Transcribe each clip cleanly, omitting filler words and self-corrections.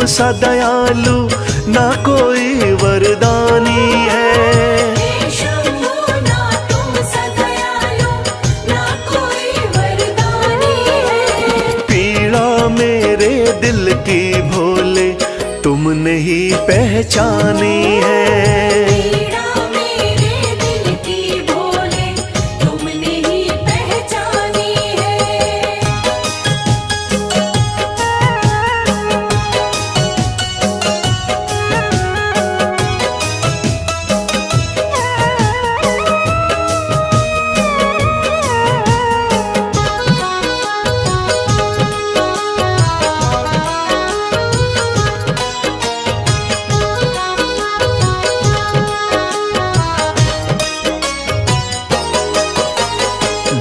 सा दयालु ना कोई वरदानी है। हे शंभू ना तुम सा दयालु ना कोई वरदानी है। पीड़ा मेरे दिल की भोले तुमने ही पहचानी है। पीड़ा मेरे दिल की भोले तुमने ही पहचानी है।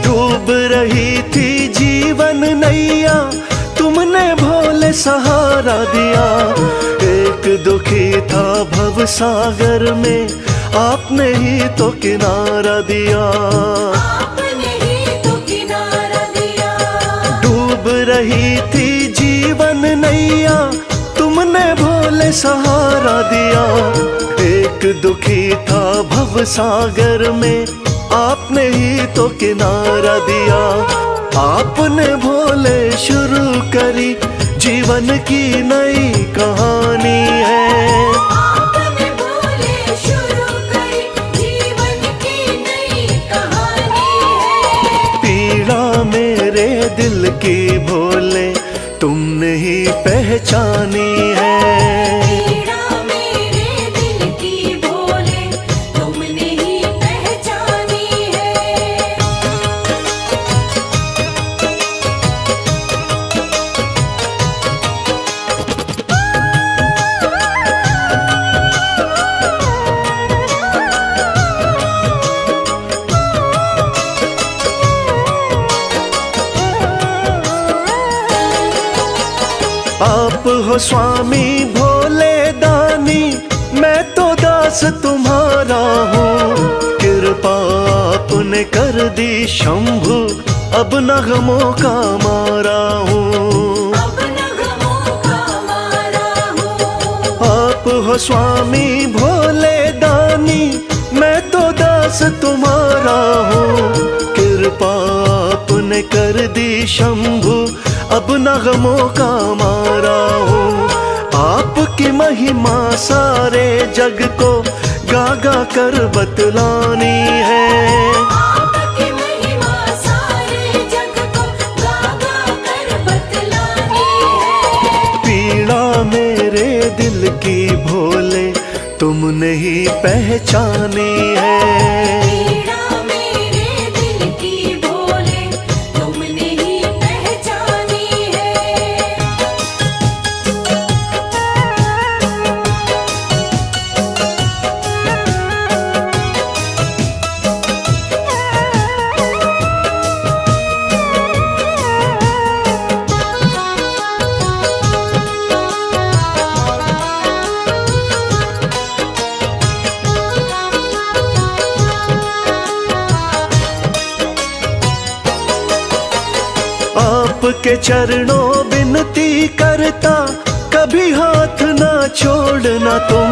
डूब रही थी जीवन नैया तुमने भोले सहारा दिया। एक दुखी था भव सागर में आपने ही तो किनारा दिया। आपने ही तो किनारा दिया। डूब रही थी जीवन नैया तुमने भोले सहारा दिया। एक दुखी था भव सागर में आपने ही तो किनारा दिया। आपने भोले शुरू करी जीवन की नई कहानी है। आपने भोले शुरू करी जीवन की नई कहानी है। पीड़ा मेरे दिल की भोले तुमने ही पहचानी है। पीड़ा मेरे दिल की भोले तुमने ही पहचानी है। आप हो स्वामी भोले दानी मैं तो दास तुम्हारा हूँ। कृपा आपने कर दी शंभु अब न गमों का मारा हूँ। अब न गमों का मारा हूँ। आप हो स्वामी भोले दानी मैं तो दास तुम्हारा हूँ। कृपा आपने कर दी शंभु अब न गमों का मारा हूँ। आपकी महिमा सारे जग को गा गा कर बतलानी है। आपकी महिमा सारे जग को गा गा कर बतलानी है। पीड़ा मेरे दिल की भोले तुमने ही पहचानी है। पीड़ा मेरे दिल की भोले तुमने ही पहचानी है। आपके चरणों विनती करता कभी हाथ ना छोड़ना तुम।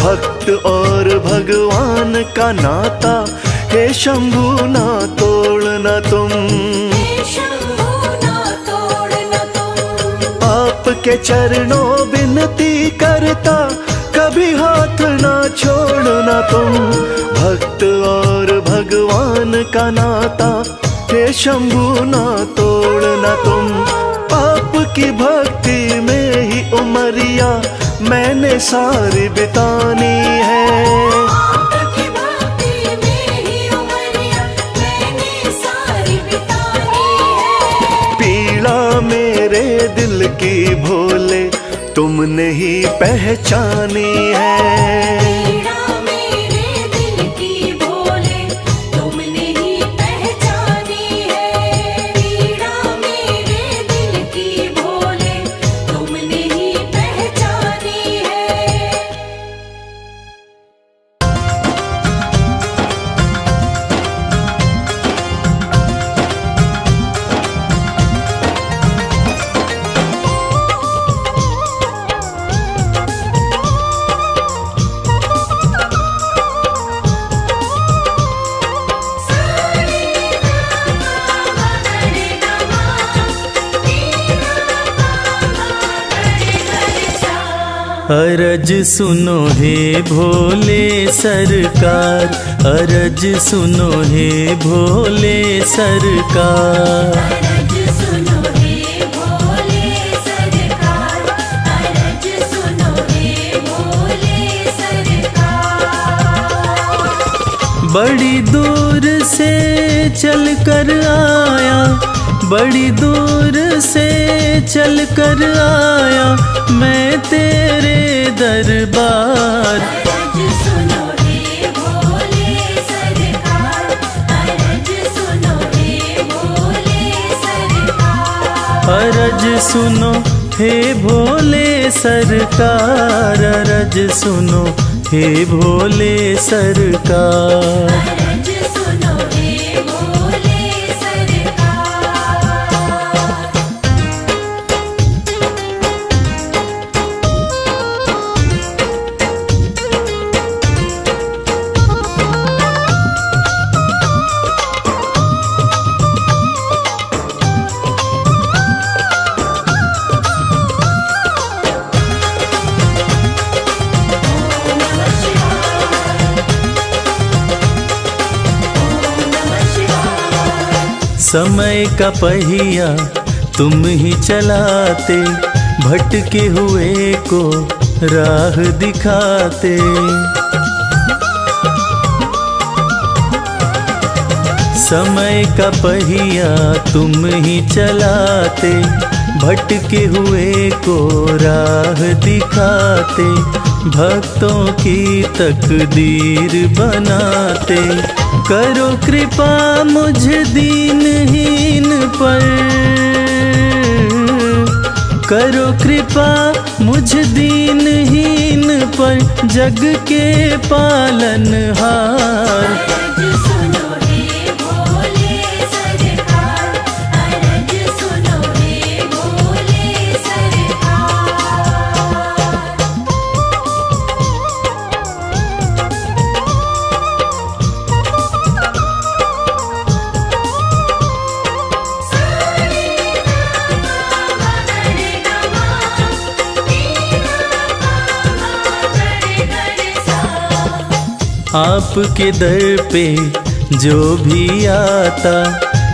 भक्त और भगवान का नाता हे शंभु ना तोड़ना तुम। हे शंभू ना तोड़ना तुम। आपके चरणों विनती करता कभी हाथ ना छोड़ना तुम। भक्त और भगवान का नाता हे शंभु ना तोड़ना तुम। आपकी भक्ति में ही उमरिया मैंने सारी बितानी है। आपकी भक्ति में ही उमरिया मैंने सारी बितानी है। पीड़ा मेरे दिल की भोले तुमने ही पहचानी है। पीड़ा मेरे दिल की भोले तुमने ही पहचानी है। पीड़ा मेरे दिल की भोले तुमने ही पहचानी है। अरज सुनो हे भोले सरकार, अरज सुनो हे भोले सरकार। अरज सुनो हे भोले सरकार, अरज सुनो हे भोले सरकार। बड़ी दूर से चल कर आया, बड़ी दूर से चल कर आया मैं तेरे दरबार। अरज सुनो हे भोले सरकार, अरज सुनो हे भोले सरकार। अरज सुनो हे भोले सरकार, अरज सुनो हे भोले सरकार। अरज सुनो हे भोले सरकार। समय का पहिया तुम ही चलाते, भटके हुए को राह दिखाते। समय का पहिया तुम ही चलाते, भटके हुए को राह दिखाते। भक्तों की तकदीर बनाते, करो कृपा मुझ दीनहीन पर, करो कृपा मुझ दीनहीन पर जग के पालनहार। अरज सुनो हे भोले सरकार, अरज सुनो हे भोले सरकार। आपके दर पे जो भी आता,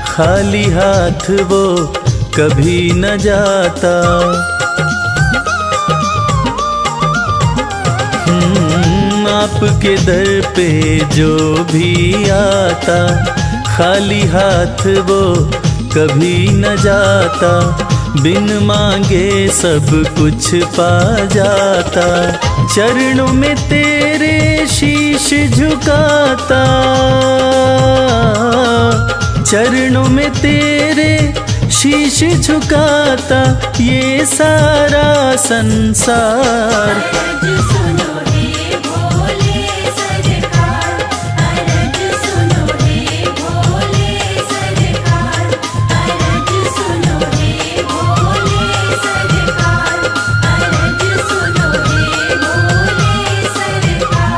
खाली हाथ वो कभी न जाता। आपके दर पे जो भी आता, खाली हाथ वो कभी न जाता। बिन मांगे सब कुछ पा जाता, चरणों में तेरे शीश झुकाता, चरणों में तेरे शीश झुकाता ये सारा संसार। अरज सुनो हे भोले सरकार, अरज सुनो हे भोले सरकार, अरज सुनो हे भोले सरकार, अरज सुनो हे भोले सरकार।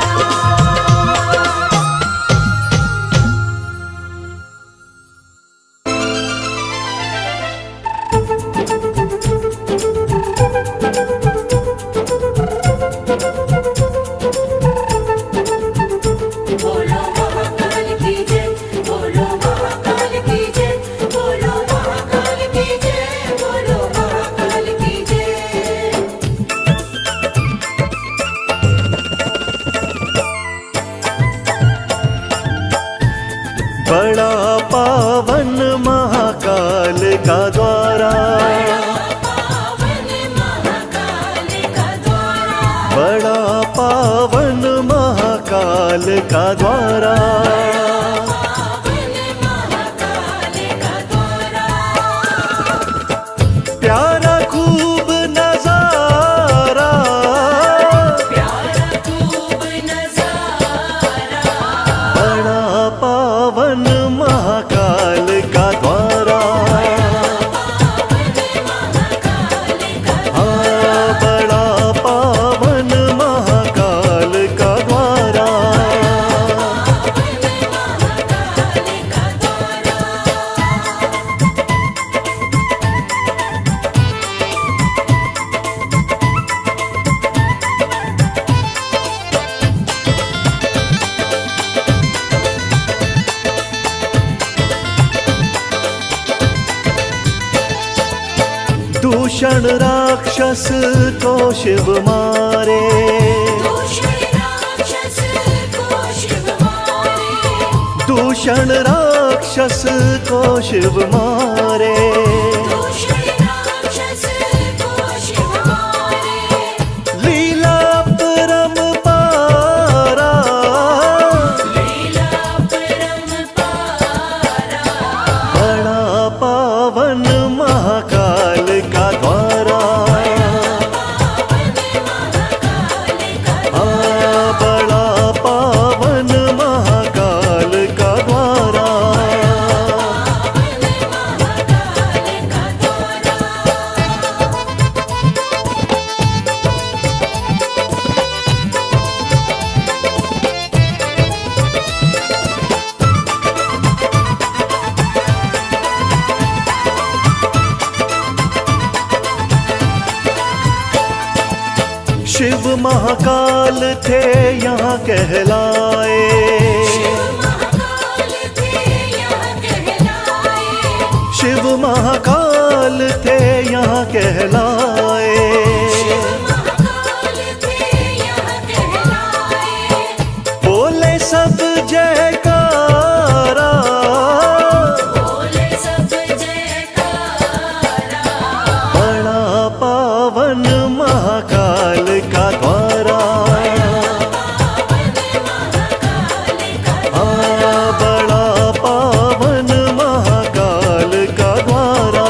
बोलो महाकाल की जय, बोलो महाकाल की जय, बोलो महाकाल की जय, बोलो महाकाल की जय। बड़ा पावन महाकाल का द्वारा, पावन महाकाल का द्वारा, बड़ा पावन महाकाल का द्वारा। पावन महाकाल का द्वारा। प्यारा खूब नजारा, प्यारा खूब नजारा, बड़ा पावन महाकाल का द्वारा। हाँ, बड़ा पावन महाकाल का द्वारा। दूषण राक्षस को शिव मारे, दूषण राक्षस को शिव मारे, दूषण राक्षस को शिव मारे। दूषण राक्षस को शिव मारे, लीला परम्पारा, लीला परम्पारा, बड़ा पावन महाकाल का द्वारा, बड़ा पावन महाकाल का द्वारा। शिव महाकाल थे यहाँ कहलाए, महाकाल थे यहाँ कहलाए, शिव महाकाल थे यहाँ कहलाए। महाकाल थे यहाँ कहलाए, बोले सब जयकारा, बोले सब जयकारा, बड़ा पावन महाकाल का द्वारा, बड़ा पावन महाकाल का द्वारा।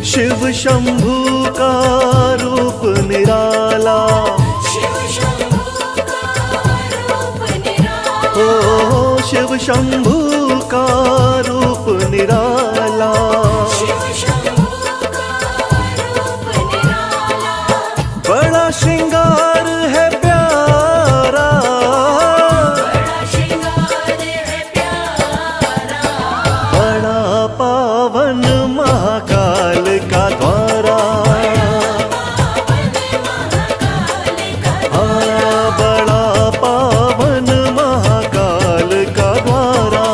शिव शंभू का रूप निराला, शिव शंभू का रूप निराला, ओ शिव शंभू का रूप निराला। शिव शंभू का रूप निराला, बड़ा श्रृंगार है प्यारा, बड़ा श्रृंगार है प्यारा, बड़ा पावन महाकाल का द्वारा, बड़ा पावन महाकाल का द्वारा।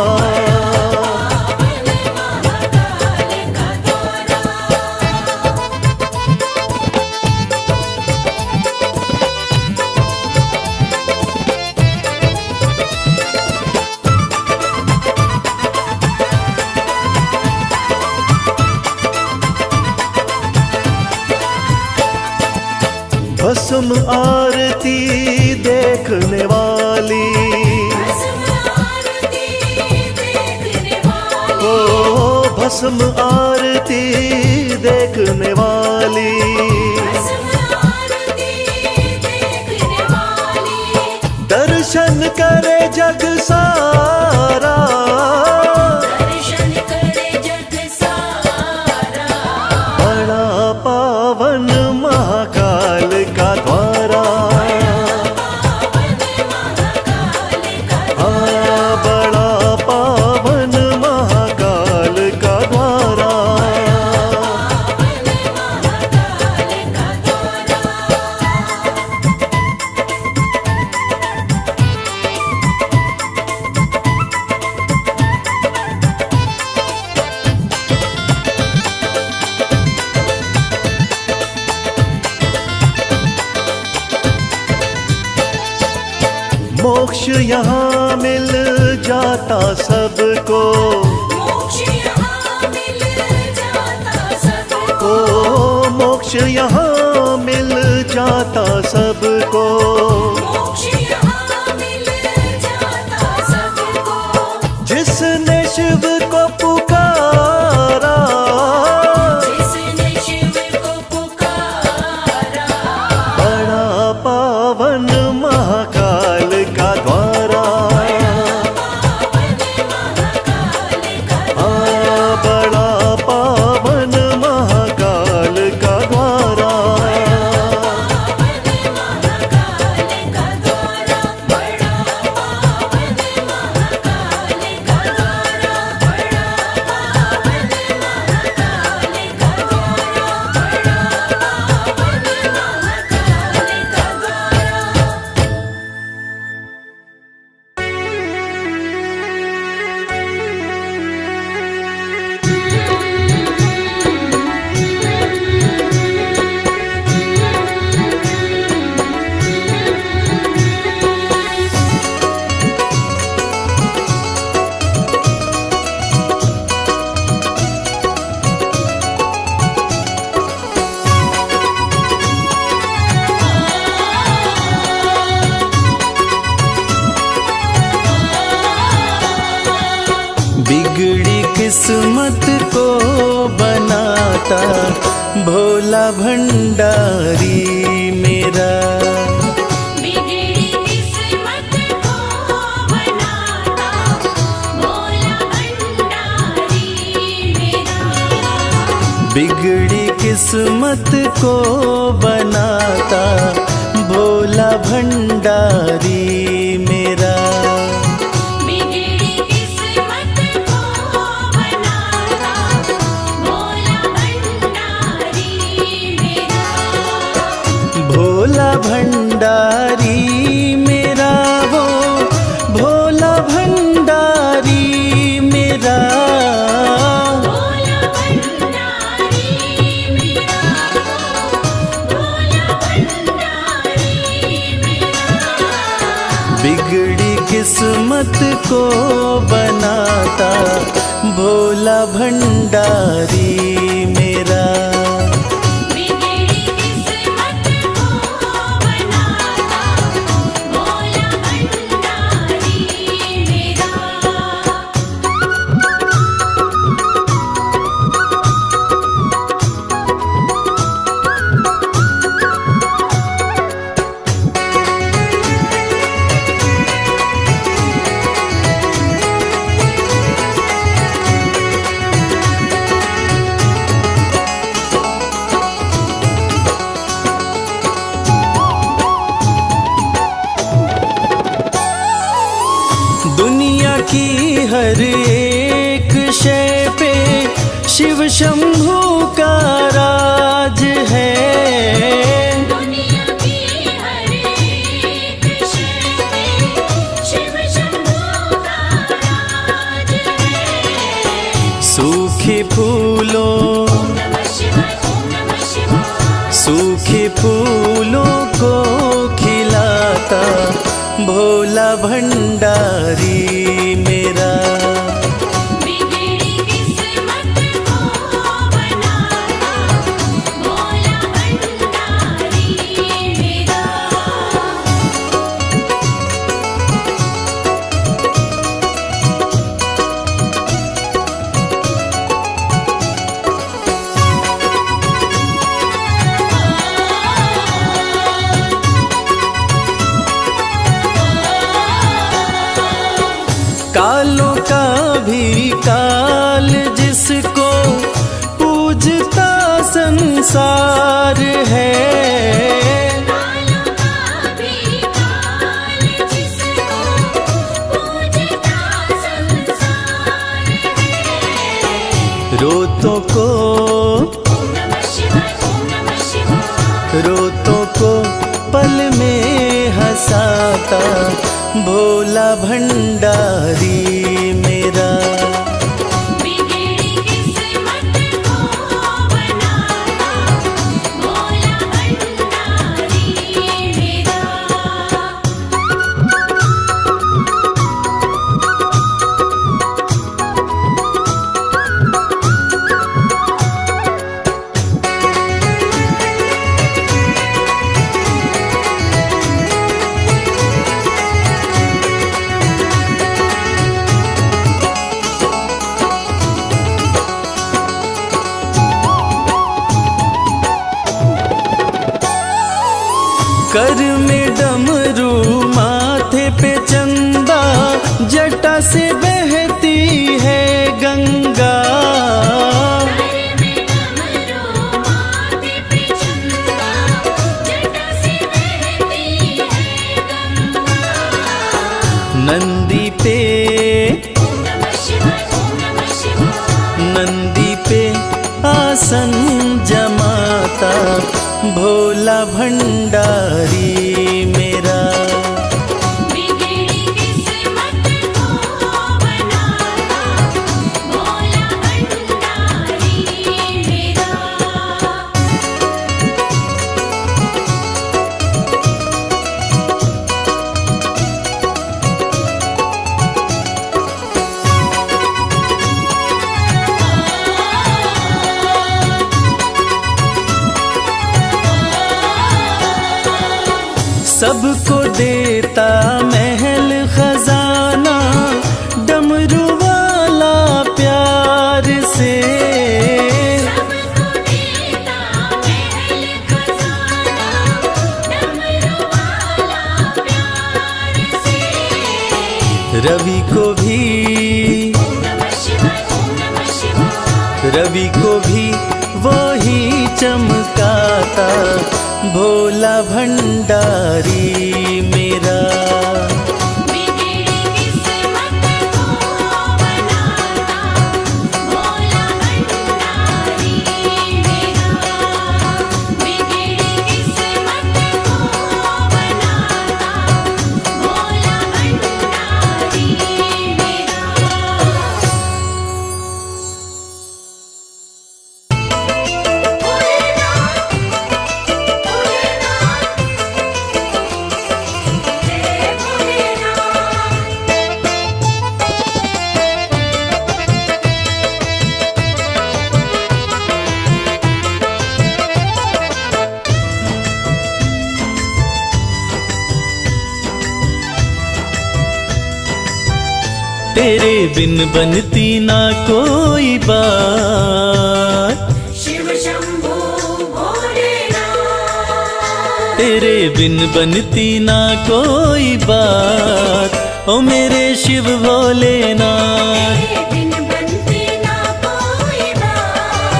भस्म आरती देखने वाली, भस्म आरती देखने वाली, ओ भस्म आरती देखने वाली। भस्म आरती देखने वाली, दर्शन करे जग सारा, दर्शन करे जग सारा, बड़ा पावन महाकाल का द्वारा, बड़ा पावन महाकाल का द्वारा। मोक्ष यहाँ मिल जाता सबको, मोक्ष यहाँ मिल जाता सबको, ओ मोक्ष यहाँ मिल जाता सबको। मोक्ष यहाँ मिल जाता सबको, जिसने शिव को पुकारा, जिसने शिव को पुकारा, बड़ा पावन महाकाल का द्वारा, बड़ा पावन महाकाल का द्वारा। महाकाल का द्वारा, बड़ा पावन बिगड़ी किस्मत को बनाता भोला भंडारी मेरा। बिगड़ी किस्मत को बनाता भोला भंडारी मेरा। बिगड़ी किस्मत को बनाता भोला भंडारी मेरा। बिगड़ी किस्मत को बनाता भोला भंडारी मेरा। भोला भंडारी मेरा वो भोला भंडारी मेरा। भोला भंडारी मेरा। भोला भंडारी मेरा। बिगड़ी किस्मत को बनाता भोला भंडारी मेरा। बिगड़ी किस्मत को बनाता भोला भंडारी मेरा। दुनिया की हर एक शय पे शिव शंभू का राज है। दुनिया की हर एक शय पे शिव शंभू का राज है। सूखे फूलों ओम नमः शिवाय। ओम नमः शिवाय। सूखे फूलों को खिलाता भोला भंडारी मेरा। बिगड़ी किस्मत को बनाता भोला भंडारी मेरा। कालों का भी काल जिसको पूजता संसार है। कालों का भी काल जिसको पूजता संसार है। रोतों को ओम नमः शिवाय। ओम नमः शिवाय। रोतों को पल में हंसाता भोला भंडारी मेरा। बिगड़ी किस्मत को बनाता भोला भंडारी मेरा। कर में डमरू माथे पे चंदा जटा से बहती है गंगा। घर में डमरू माथे पे चंदा जटा से बहती है गंगा। नंदी पे ओम नमः शिवाय। ओम नमः शिवाय। नंदी पे आसन जमाता भोला भंडारी मेरा। बिगड़ी किस्मत को बनाता भोला भंडारी मेरा। रवि को भी वो ही चमकाता भोला भंडारी मेरा। बिगड़ी किस्मत को बनाता भोला भंडारी मेरा। बिगड़ी किस्मत को बनाता भोला भंडारी मेरा। तेरे बिन बनती ना कोई बात, शिव शंभू भोलेनाथ। तेरे बिन बनती ना कोई बात, ओ मेरे शिव भोलेनाथ। तेरे बिन बनती ना कोई बात,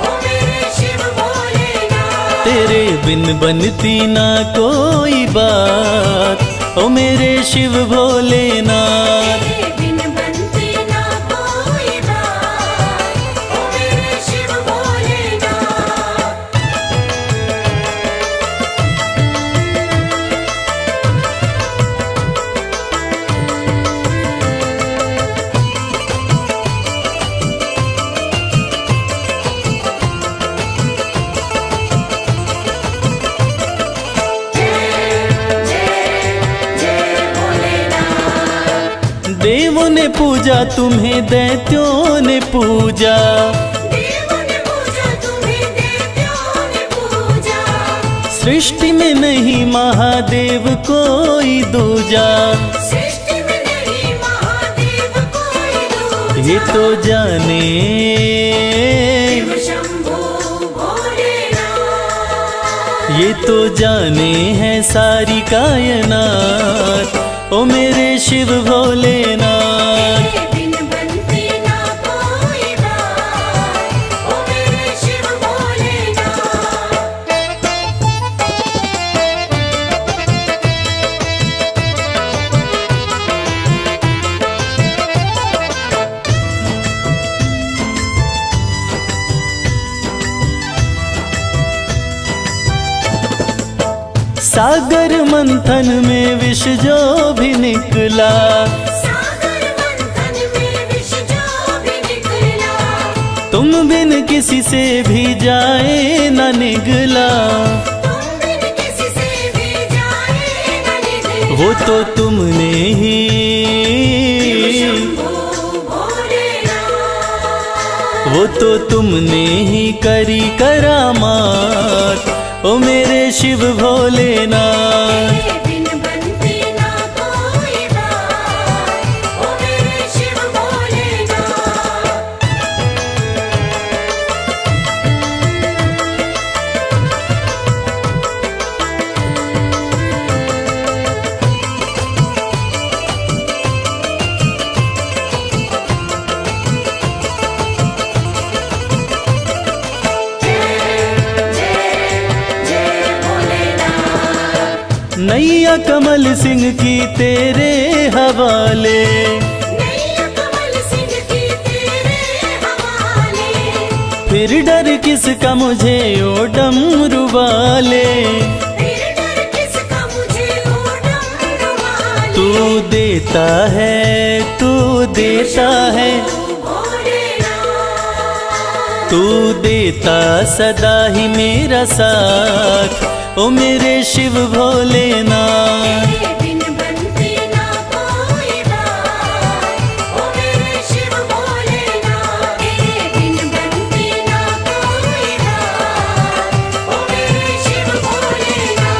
ओ मेरे शिव भोलेनाथ। तेरे बिन बनती ना कोई बात, ओ मेरे शिव भोलेनाथ। तेरे बिन बनती ना कोई बात, ओ मेरे शिव भोलेनाथ। देवों ने पूजा तुम्हें, दैत्यों ने पूजा, देवों ने पूजा तुम्हें, दैत्यों ने पूजा। सृष्टि में नहीं महादेव कोई दूजा। सृष्टि में नहीं महादेव कोई दूजा। ये तो जाने, शिव शंभू भोलेनाथ। ये तो जाने है सारी कायनात, ओ मेरे शिव भोलेनाथ। तेरे बिन बनती ना कोई बात, ओ मेरे शिव भोलेनाथ। सागर मंथन में विष जो भी निकला, सागर मंथन में विष जो भी निकला। तुम बिन किसी से भी जाए न निगला। तुम बिन किसी से भी जाए न निकला। वो तो तुमने ही, शंभू भोलेनाथ। वो तो तुमने ही करी करामात, ओ मेरे शिव भोलेनाथ। तेरे बिन बनती ना कोई बात, ओ मेरे शिव भोलेनाथ। नैया कमल सिंह की तेरे हवाले, नैया कमल सिंह की तेरे हवाले। फिर डर किसका मुझे ओ डमरू वाले। फिर डर किसका मुझे ओ डमरू वाले। तू देता है, तू देता है, भोलेनाथ। तू देता सदा ही मेरा साथ, ओ मेरे शिव भोलेनाथ। तेरे बिन बनती ना कोई बात, ओ मेरे शिव भोलेनाथ। तेरे बिन बनती ना कोई बात, ओ मेरे शिव भोलेनाथ।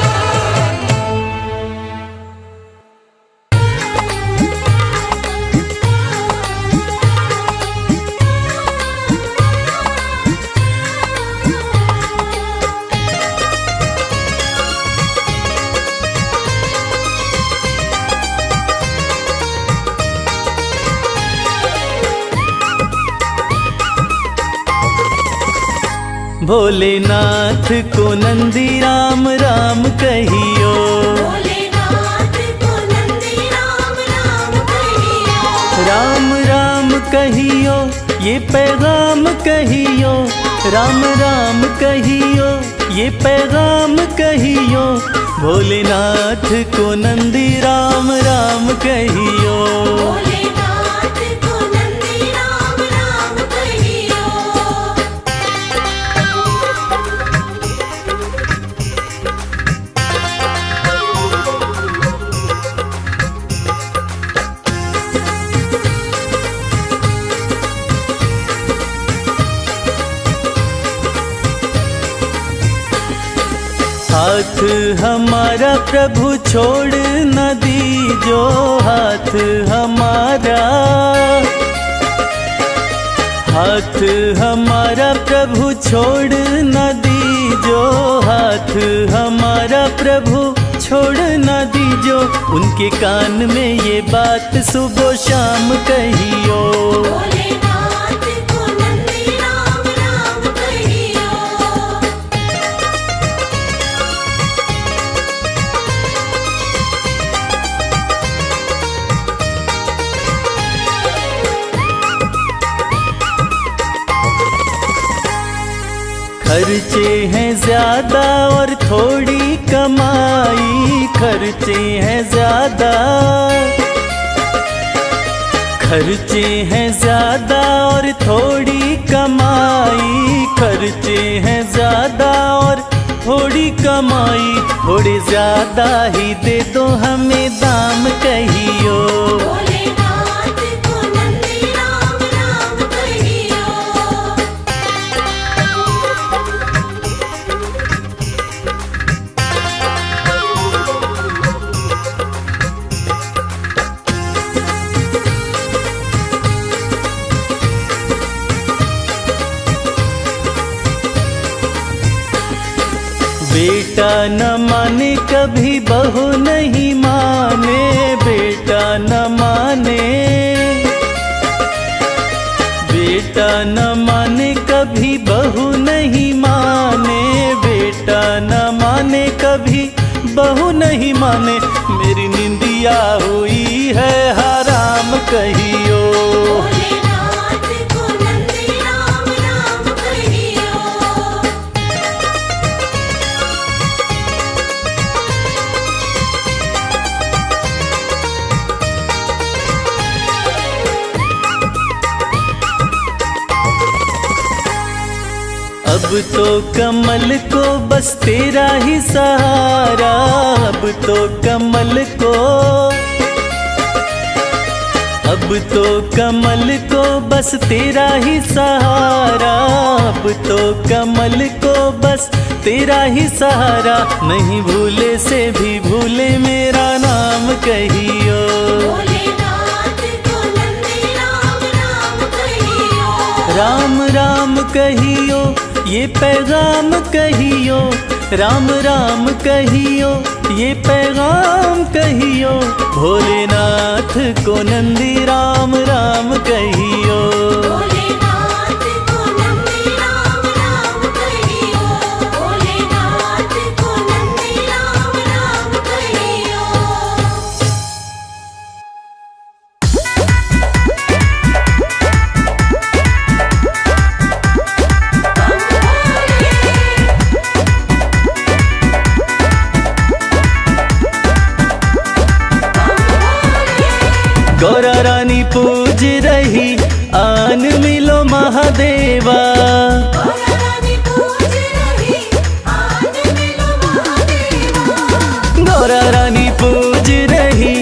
भोलेनाथ को नंदी राम राम कहियो। भोलेनाथ को नंदी राम राम कहियो। राम राम कहियो ये पैगाम कहियो, राम राम कहियो ये पैगाम कहियो, भोलेनाथ को नंदी राम राम कहियो। भोलेनाथ को नंदी राम राम कहियो। हाथ हमारा प्रभु छोड़ न दीजो, हाथ हमारा, हाथ हमारा प्रभु छोड़ न दीजो, हाथ हमारा प्रभु छोड़ न दीजो। उनके कान में ये बात सुबह शाम कहियो। भोलेनाथ को नंदी राम राम कहियो। खर्चे हैं ज्यादा और थोड़ी कमाई, खर्चे हैं ज्यादा, खर्चे हैं ज्यादा और थोड़ी कमाई, खर्चे हैं ज्यादा और थोड़ी कमाई, थोड़े ज्यादा ही दे दो हमें दाम कहियो। भोलेनाथ को नंदी राम राम कहियो। बेटा न माने कभी बहू नहीं माने, बेटा न माने, बेटा न माने कभी बहू नहीं माने, बेटा न माने कभी बहू नहीं माने, मेरी निंदिया हुई है हराम कहियो। भोलेनाथ को नंदी राम राम कहियो। अब तो कमल को बस तेरा ही सहारा, अब तो कमल को, अब तो कमल को बस तेरा ही सहारा, अब तो कमल को बस तेरा ही सहारा, नहीं भूले से भी भूले मेरा नाम कहियो। भोलेनाथ को नंदी राम राम कहियो। राम राम कहियो ये पैगाम कहियो, राम राम कहियो ये पैगाम कहियो, भोलेनाथ को नंदी राम राम कहियो। भोलेनाथ को नंदी राम राम कहियो। भोलेनाथ को नंदी राम राम कहियो। गौरा रानी पूज रही आन मिलो महादेवा, गौरा रानी पूज रही आन मिलो महादेवा। गौरा रानी पूज रही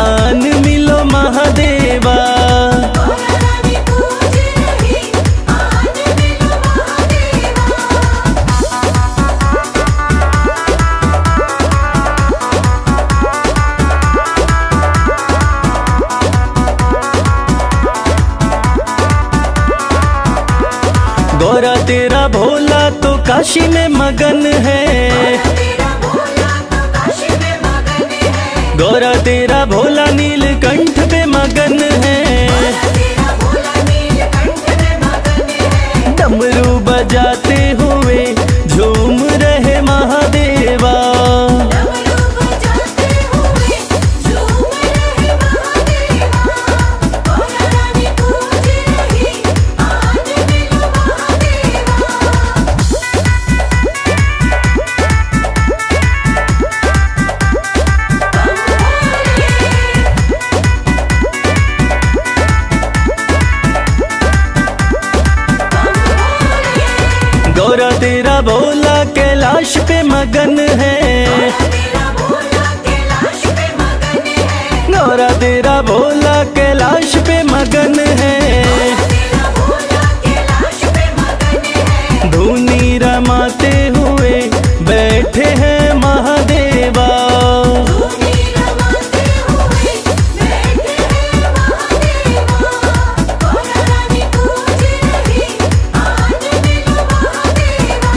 आन मिलो महादेवा, गौरा रानी पूज रही आन मिलो महादेवा। गौरा तेरा भोला तो काशी में मगन है, तेरा भोला तो काशी में मगन है। गौरा तेरा भोला नीलकंठ पे मगन है, तेरा भोला नीलकंठ में मगन है। डमरू बजाते हुए गौरा तेरा भोला कैलाश पे मगन है, तेरा भोला कैलाश पे मगन है, गौरा तेरा भोला कैलाश पे मगन है। तेरा भोला कैलाश पे मगन है, धूनी रमाते हुए बैठे हैं महादेवा, धूनी रमाते हुए बैठे हैं महादेवा। गौरा रानी पूज रही आज मिलो महादेवा।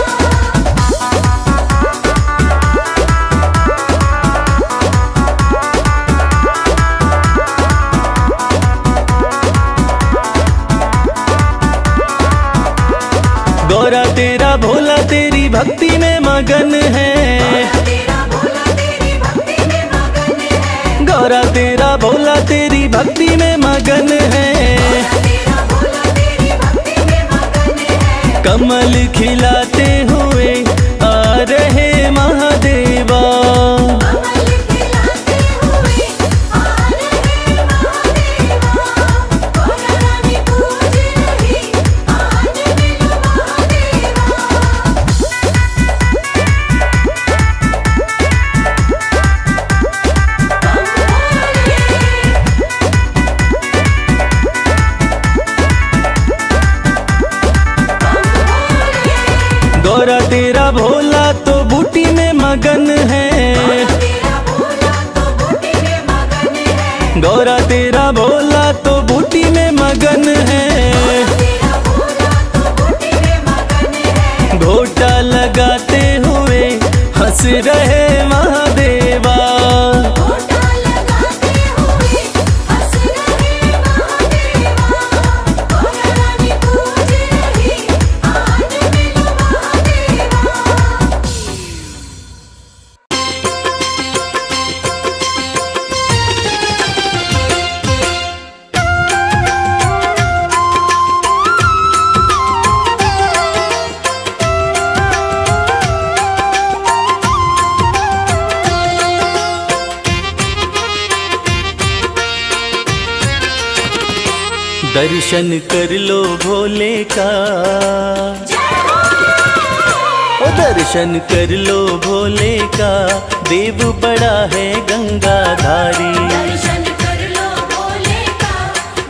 गौरा तेरा भोला तेरी भक्ति में मगन है, तेरा भोला तेरी भक्ति में मगन है, गौरा तेरा भोला तेरी भक्ति में मगन है। तेरा भोला तेरी भक्ति में मगन है, कमल खिलाते हुए आ रहे महादेवा, कमल खिलाते हुए आ रहे महादेवा। गौरा रानी पूज रही आज मिलो महादेवा। गौरा तेरा भोला तो बूटी में मगन है, तेरा भोला तो बूटी में मगन है, गौरा तेरा भोला तो बूटी में मगन है। तेरा भोला तो बूटी में मगन है, घोटा लगाते हुए हंस रहे महादेवा, घोटा लगाते हुए हंस रहे महादेवा। गौरा रानी पूज रही आज मिलो महादेवा। दर्शन कर लो भोले का, ओ दर्शन कर लो भोले का, देव बड़ा है गंगाधारी। दर्शन कर लो भोले का,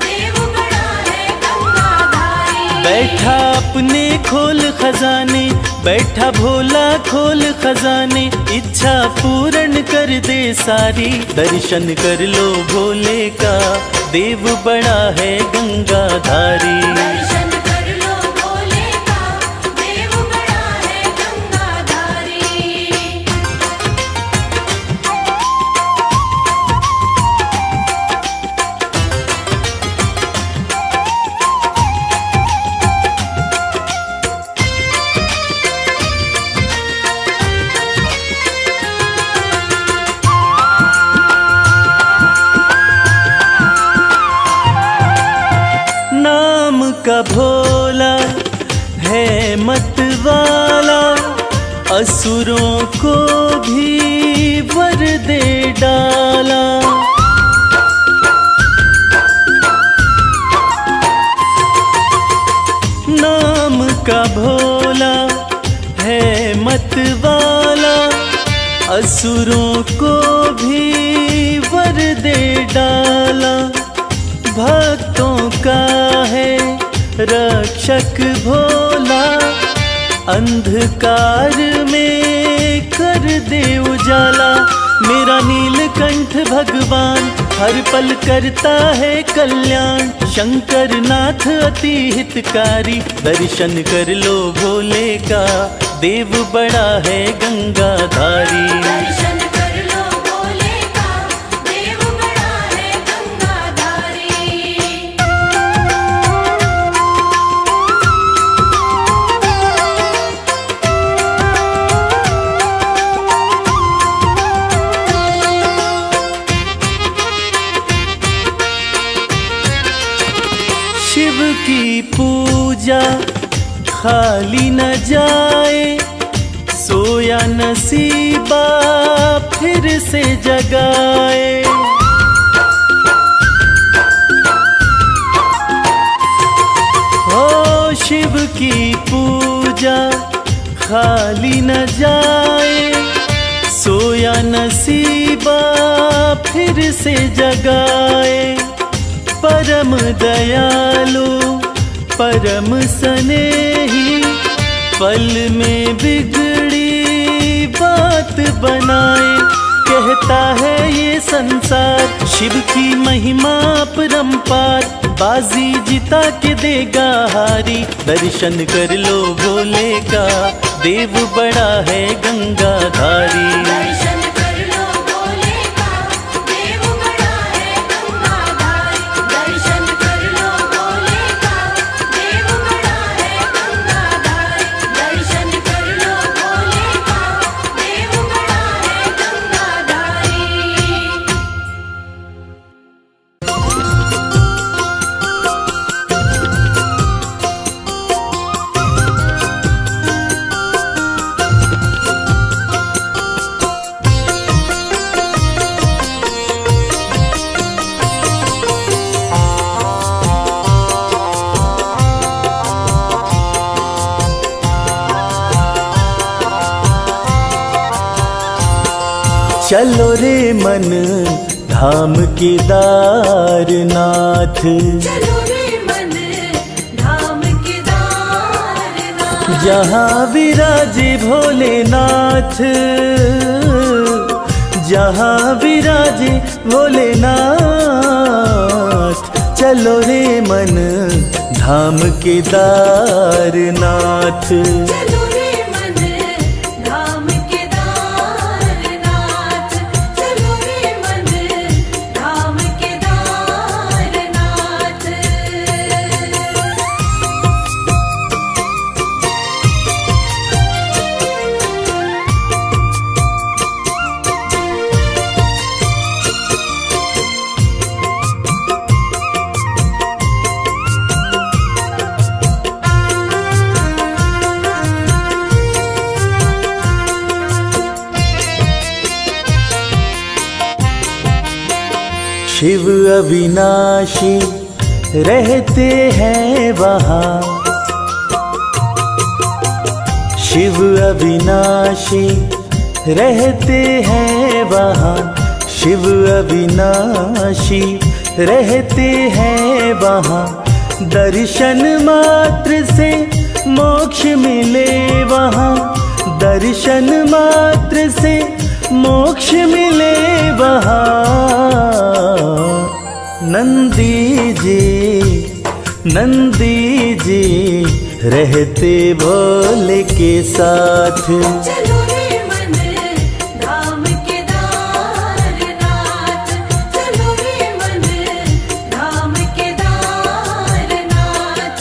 देव बड़ा है गंगाधारी। बैठा अपने खोल खजाने, बैठा भोला खोल खजाने, इच्छा पूर्ण कर दे सारी। दर्शन कर लो भोले का, देव बड़ा है गंगाधारी। दर्शन कर लो भोले का, देव बड़ा है गंगाधारी। नाम का भोला है मत वाला, असुरों को भी वर दे डाला। नाम का भोला है मत वाला, असुरों को भी वर दे डाला। भक्तों का है रक्षक भोला, अंधकार में कर दे उजाला। मेरा नीलकंठ भगवान हर पल करता है कल्याण, शंकर नाथ अति हितकारी। दर्शन कर लो भोले का, देव बड़ा है गंगाधारी। दर्शन कर लो भोले का, देव बड़ा है गंगाधारी। शिव की पूजा खाली न जाए, सोया नसीबा फिर से जगाए। हो शिव की पूजा खाली न जाए, सोया नसीबा फिर से जगाए। परम दयालु परम स्नेही, पल में बिगड़ी बात बनाए। कहता है ये संसार शिव की महिमा परम्पार, बाजी जिता के देगा हारी। दर्शन कर लो भोले का, देव बड़ा है गंगाधारी। दर्शन कर लो भोले का, देव बड़ा है गंगाधारी। दर्शन कर लो भोले का, देव बड़ा है गंगाधारी। दर्शन कर लो भोले का, देव बड़ा है गंगाधारी। चलो रे मन धाम केदारनाथ, चलो रे मन धाम केदारनाथ। जहाँ विराजे भोलेनाथ, जहाँ विराजे भोलेनाथ। चलो रे मन धाम केदारनाथ। चलो रे मन धाम केदारनाथ। चलो रे मन धाम केदारनाथ। शिव अविनाशी रहते हैं वहाँ, शिव अविनाशी रहते हैं वहाँ। शिव अविनाशी रहते हैं वहाँ। दर्शन मात्र से मोक्ष मिले वहाँ, दर्शन मात्र से मोक्ष मिले वहाँ। नंदी जी रहते भोले के साथ। चलो रे मन धाम केदारनाथ। चलो रे मन धाम केदारनाथ।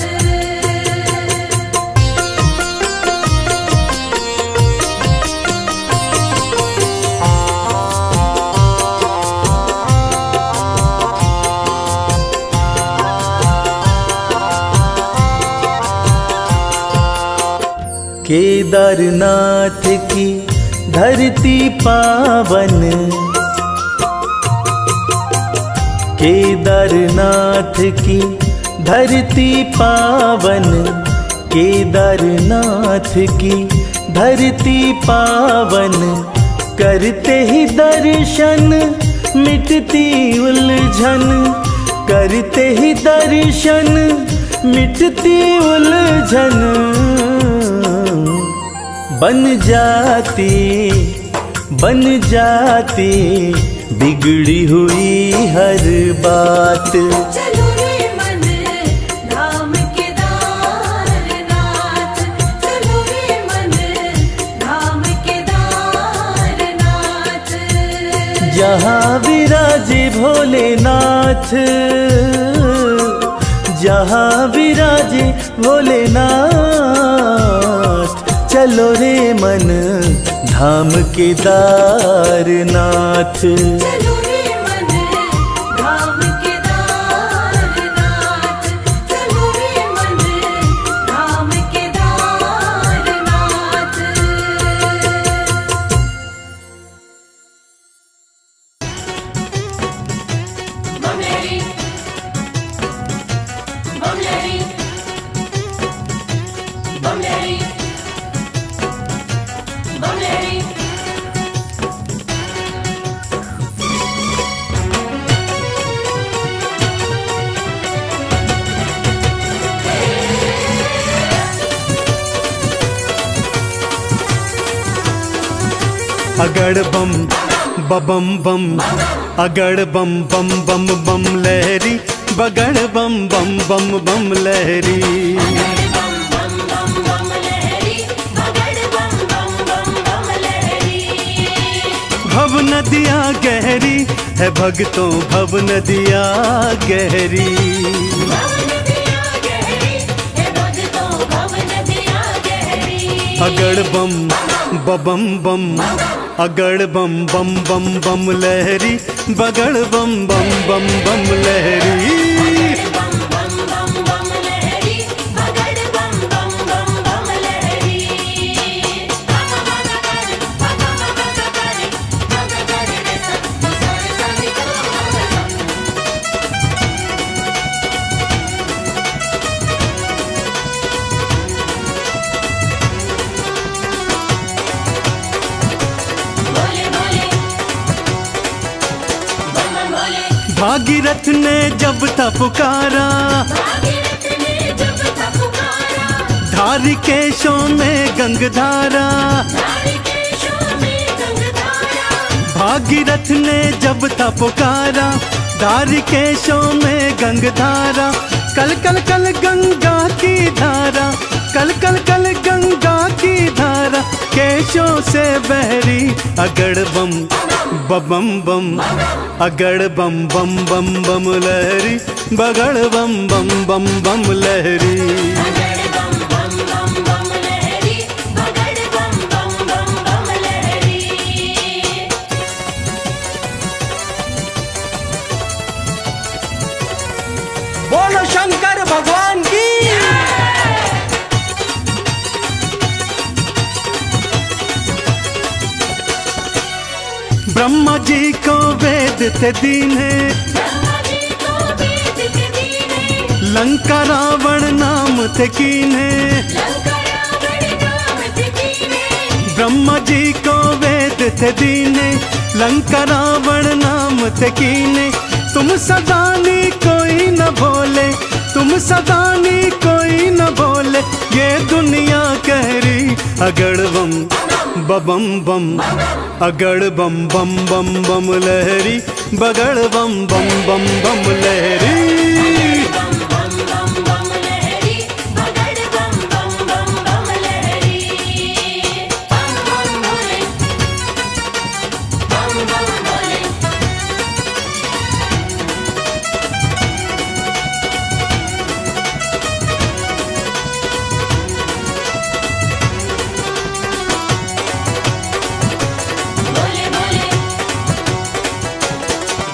केदारनाथ की धरती पावन, केदारनाथ की धरती पावन। केदारनाथ की धरती पावन। करते ही दर्शन मिटती उलझन, करते ही दर्शन मिटती उलझन। बन जाती बिगड़ी हुई हर बात। चलो रे मन धाम केदारनाथ। चलो रे मन धाम केदारनाथ। जहाँ विराजे भोलेनाथ, जहाँ विराजे भोलेनाथ। चलो रे मन धाम केदारनाथ। चलो रे मन धाम केदारनाथ। चलो रे मन धाम केदारनाथ। बमलेरी बमलेरी बमलेरी अगड़ बम बम बम अगड़ बम बम बम बम लहरी बगड़ बम बम बम बम लहरी बम बम बम बम लहरी बगड़ बम बम बम बम लहरी भव नदिया गहरी है भक्तों भव नदिया गहरी भव नदिया गहरी है भक्तों भव नदिया गहरी अगड़ बम बम बम अगड़ बम बम बम बम लहरी बगड़ बम बम बम बम लहरी बम बम बम बम लहरी बगड़ बम बम बम बम लहरी बोले बोले बम बम बोले भागीरथ ने जब था पुकारा भागीरथ ने जब था पुकारा धारी केशों में गंगधारा धारिकेशों में गंगधारा भागीरथ ने जब था पुकारा धारी केशों में गंगधारा कल कल कल गंगा की धारा कल कल कल गंगा की धारा केशों से बहरी अगड़ बम बम बम अगड़ बम बम बम बम लहरी बगड़ बम बम बम बम लहरी बगड़ बम बम बम बम लहरी बगड़ बम बम बम बम लहरी बोलो शंकर भगवान की ब्रह्मा जी को वेद थे दीने ब्रह्मा जी को वेद थे दीने लंका रावण नाम थे कीने लंका रावण नाम थे कीने ब्रह्मा जी को वेद थे दीने लंका रावण नाम थे कीने तुम सदानी कोई न बोले तुम सदानी कोई न बोले ये दुनिया कह रही अगड़ बम बम बम अगड़ बम बम बम बम लहरी बगड़ बम बम बम बम लहरी बम बम बम बम लहरी बगड़ बम बम बम बम लहरी बम बम बोले बम बम बोले बोले बोले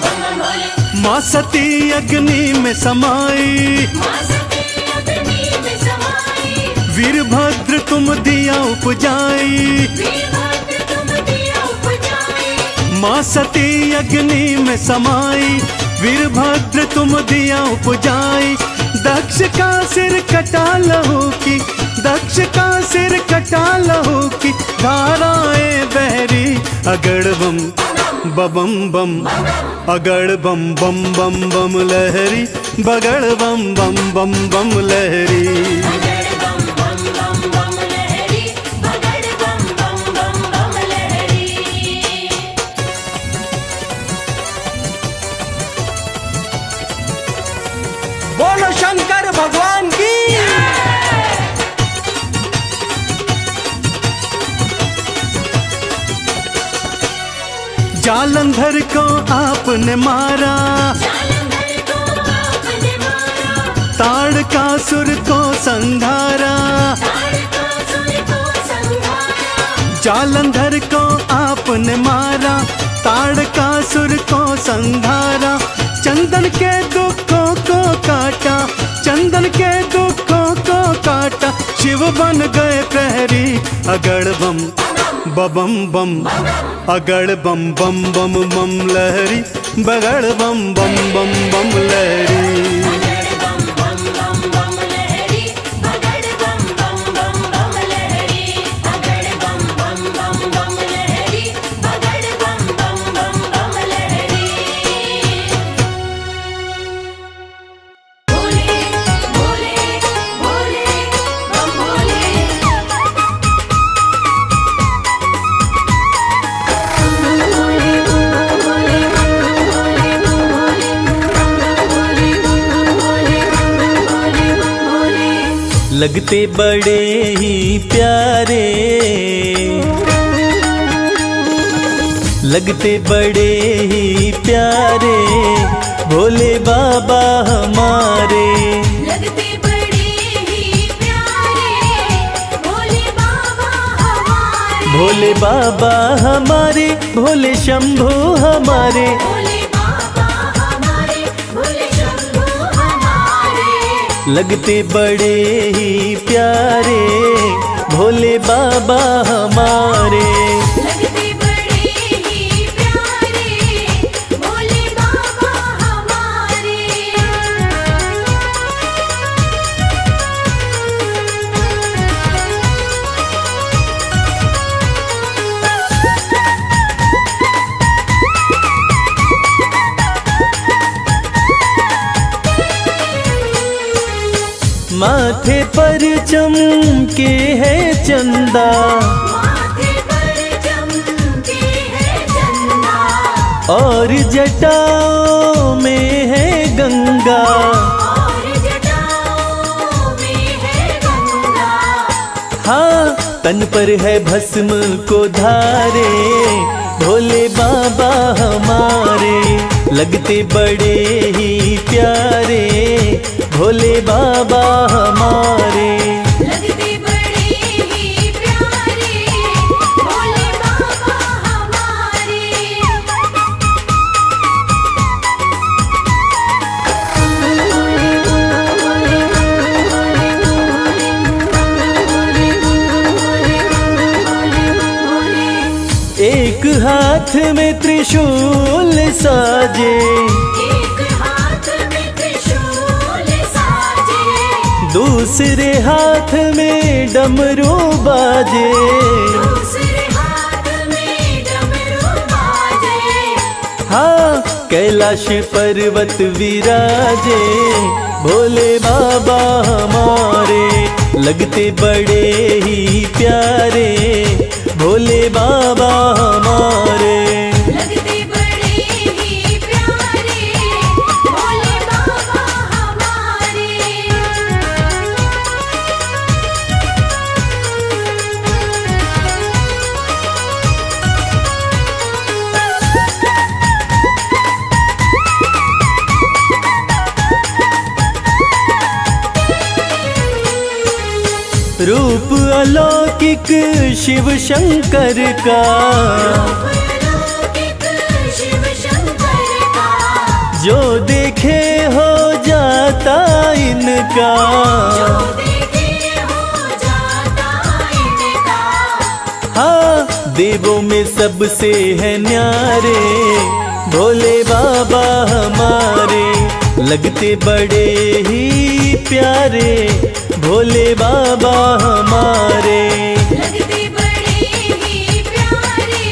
बम बम बोले माँ सती अग्नि में समाई माँ सती अग्नि में समाई वीरभद्र तुम दिया उपजाई वीरभद्र तुम दिया उपजाई माँ सती अग्नि में समाई वीरभद्र तुम दिया उपजाई दक्ष का सिर कटा लहू की दक्ष का सिर कटा लहू की धाराएं बहरी अगड़ बम बम बम अगड़ बम बम बम बम लहरी बगड़ बम बम बम बम लहरी बगड़ बम बम बम बम लहरी बगड़ बम बम बम बम लहरी बोलो शंकर भगवान की जालंधर को आपने मारा जालंधर को आपने मारा ताड़कासुर को संघारा ताड़कासुर को संहारा जालंधर को आपने मारा ताड़कासुर को संघारा चंदन के दुखों को काटा चंदन के दुखों को काटा शिव बन गए प्रहरी अगड़ बम बम बम अगड़ बम बम बम बम लहरी बगड़ बम बम बम बम लहरी बगड़ बम बम बम बम लहरी बगड़ बम बम बम बम लहरी बगड़ बम बम बम बम लहरी बगड़ बम बम बम बम लहरी बोले बोले बोले बम बोले लगते बड़े ही प्यारे, लगते बड़े ही प्यारे भोले बाबा हमारे। लगते बड़े ही प्यारे भोले बाबा हमारे। भोले बाबा हमारे, भोले शंभू हमारे। भोले बाबा हमारे, भोले शंभू हमारे। लगते बड़े ही प्यारे भोले बाबा हमारे। लगते बड़े ही प्यारे भोले बाबा हमारे। माथे पर चमके है चंदा, माथे पर चमके है चंदा। और जटाओं में है गंगा। और जटाओं में है गंगा। हाँ, तन पर है भस्म को धारे भोले बाबा हमारे। लगते बड़े ही प्यारे भोले बाबा हमारे। लगते बड़े ही प्यारे भोले बाबा हमारे। एक हाथ में त्रिशूल साजे, एक हाथ में त्रिशूल साजे। दूसरे हाथ में डमरू बाजे। दूसरे हाथ में डमरू बाजे। हाँ, कैलाश पर्वत विराजे भोले बाबा हमारे। लगते बड़े ही प्यारे भोले बाबा हमारे। लगते बड़े ही प्यारे भोले बाबा हमारे। रूप अलौकिक शिव शंकर का, अलौकिक शिव शंकर का। जो देखे हो जाता इनका। जो देखे हो जाता इनका। हाँ, देवों में सबसे है न्यारे भोले बाबा हमारे। लगते बड़े ही प्यारे भोले बाबा हमारे। लगते बड़े ही प्यारे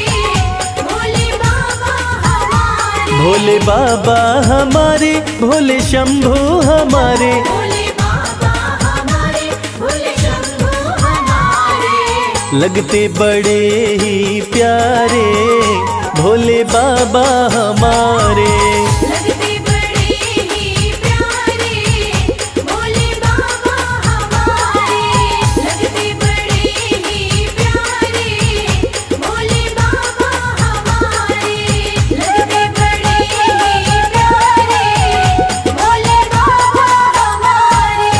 भोले बाबा हमारे। भोले बाबा हमारे, भोले शंभू हमारे। भोले बाबा हमारे, भोले शंभू हमारे। लगते बड़े ही प्यारे भोले बाबा हमारे। लगते बड़े ही प्यारे भोले बाबा हमारे। लगते बड़े ही प्यारे भोले बाबा हमारे। लगते बड़े ही प्यारे भोले बाबा हमारे।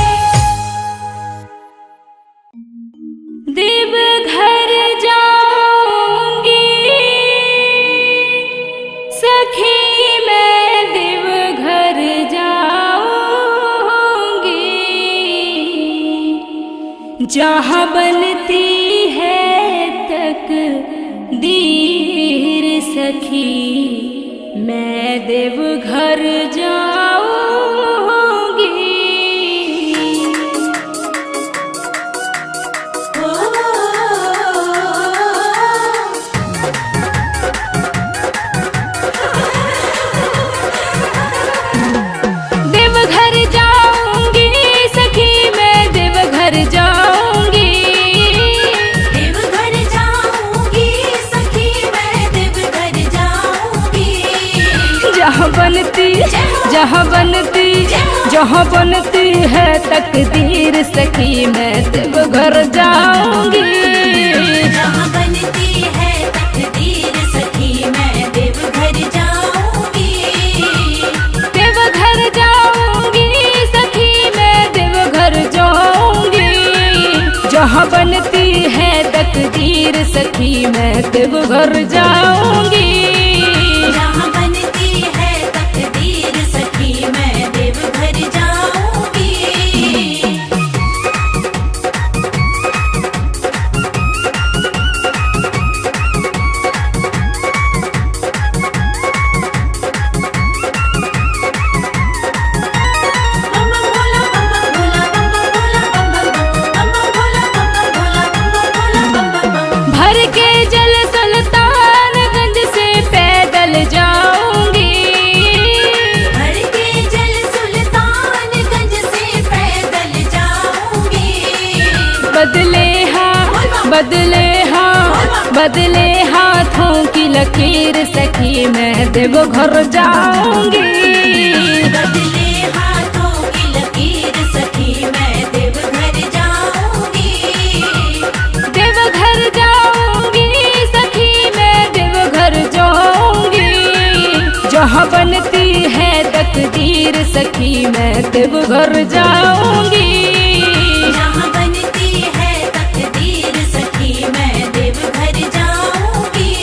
देवघर जाऊंगी सखी मैं, देवघर जाऊंगी। जहाँ बनती है तकदीर सखी मैं देवघर जाऊंगी। देवघर जाऊंगी सखी मैं, देवघर जाऊंगी। देवघर जाऊंगी सखी मैं, देवघर जाऊंगी। जहाँ बनती है तकदीर सखी मैं देवघर जाऊंगी। जहाँ बनती है तकदीर सखी मैं देवघर जाऊंगी। देवघर जाऊंगी सखी मैं देवघर जाऊंगी। जहाँ बनती है तकदीर सखी मैं देवघर जाऊंगी। जहाँ बनती है तकदीर सखी मैं देवघर जाऊंगी। बम बम भोला बम बम भोला बम बम भोला बम बम भोला बम बम भोला बम बम बम। भर के जल सुल्तानगंज से पैदल जाऊंगी। भर के जल सुल्तानगंज से पैदल जाऊंगी। बदले हाथों की लकीर सखी मैं देवघर जाऊंगी। बदले हाथों की लकीर सखी मैं देवघर जाऊंगी। देवघर जाऊंगी सखी मैं देवघर जाऊंगी। जहाँ बनती है तकदीर सखी मैं देवघर जाऊंगी। जहाँ बनती है तकदीर सखी मैं देवघर जाऊंगी।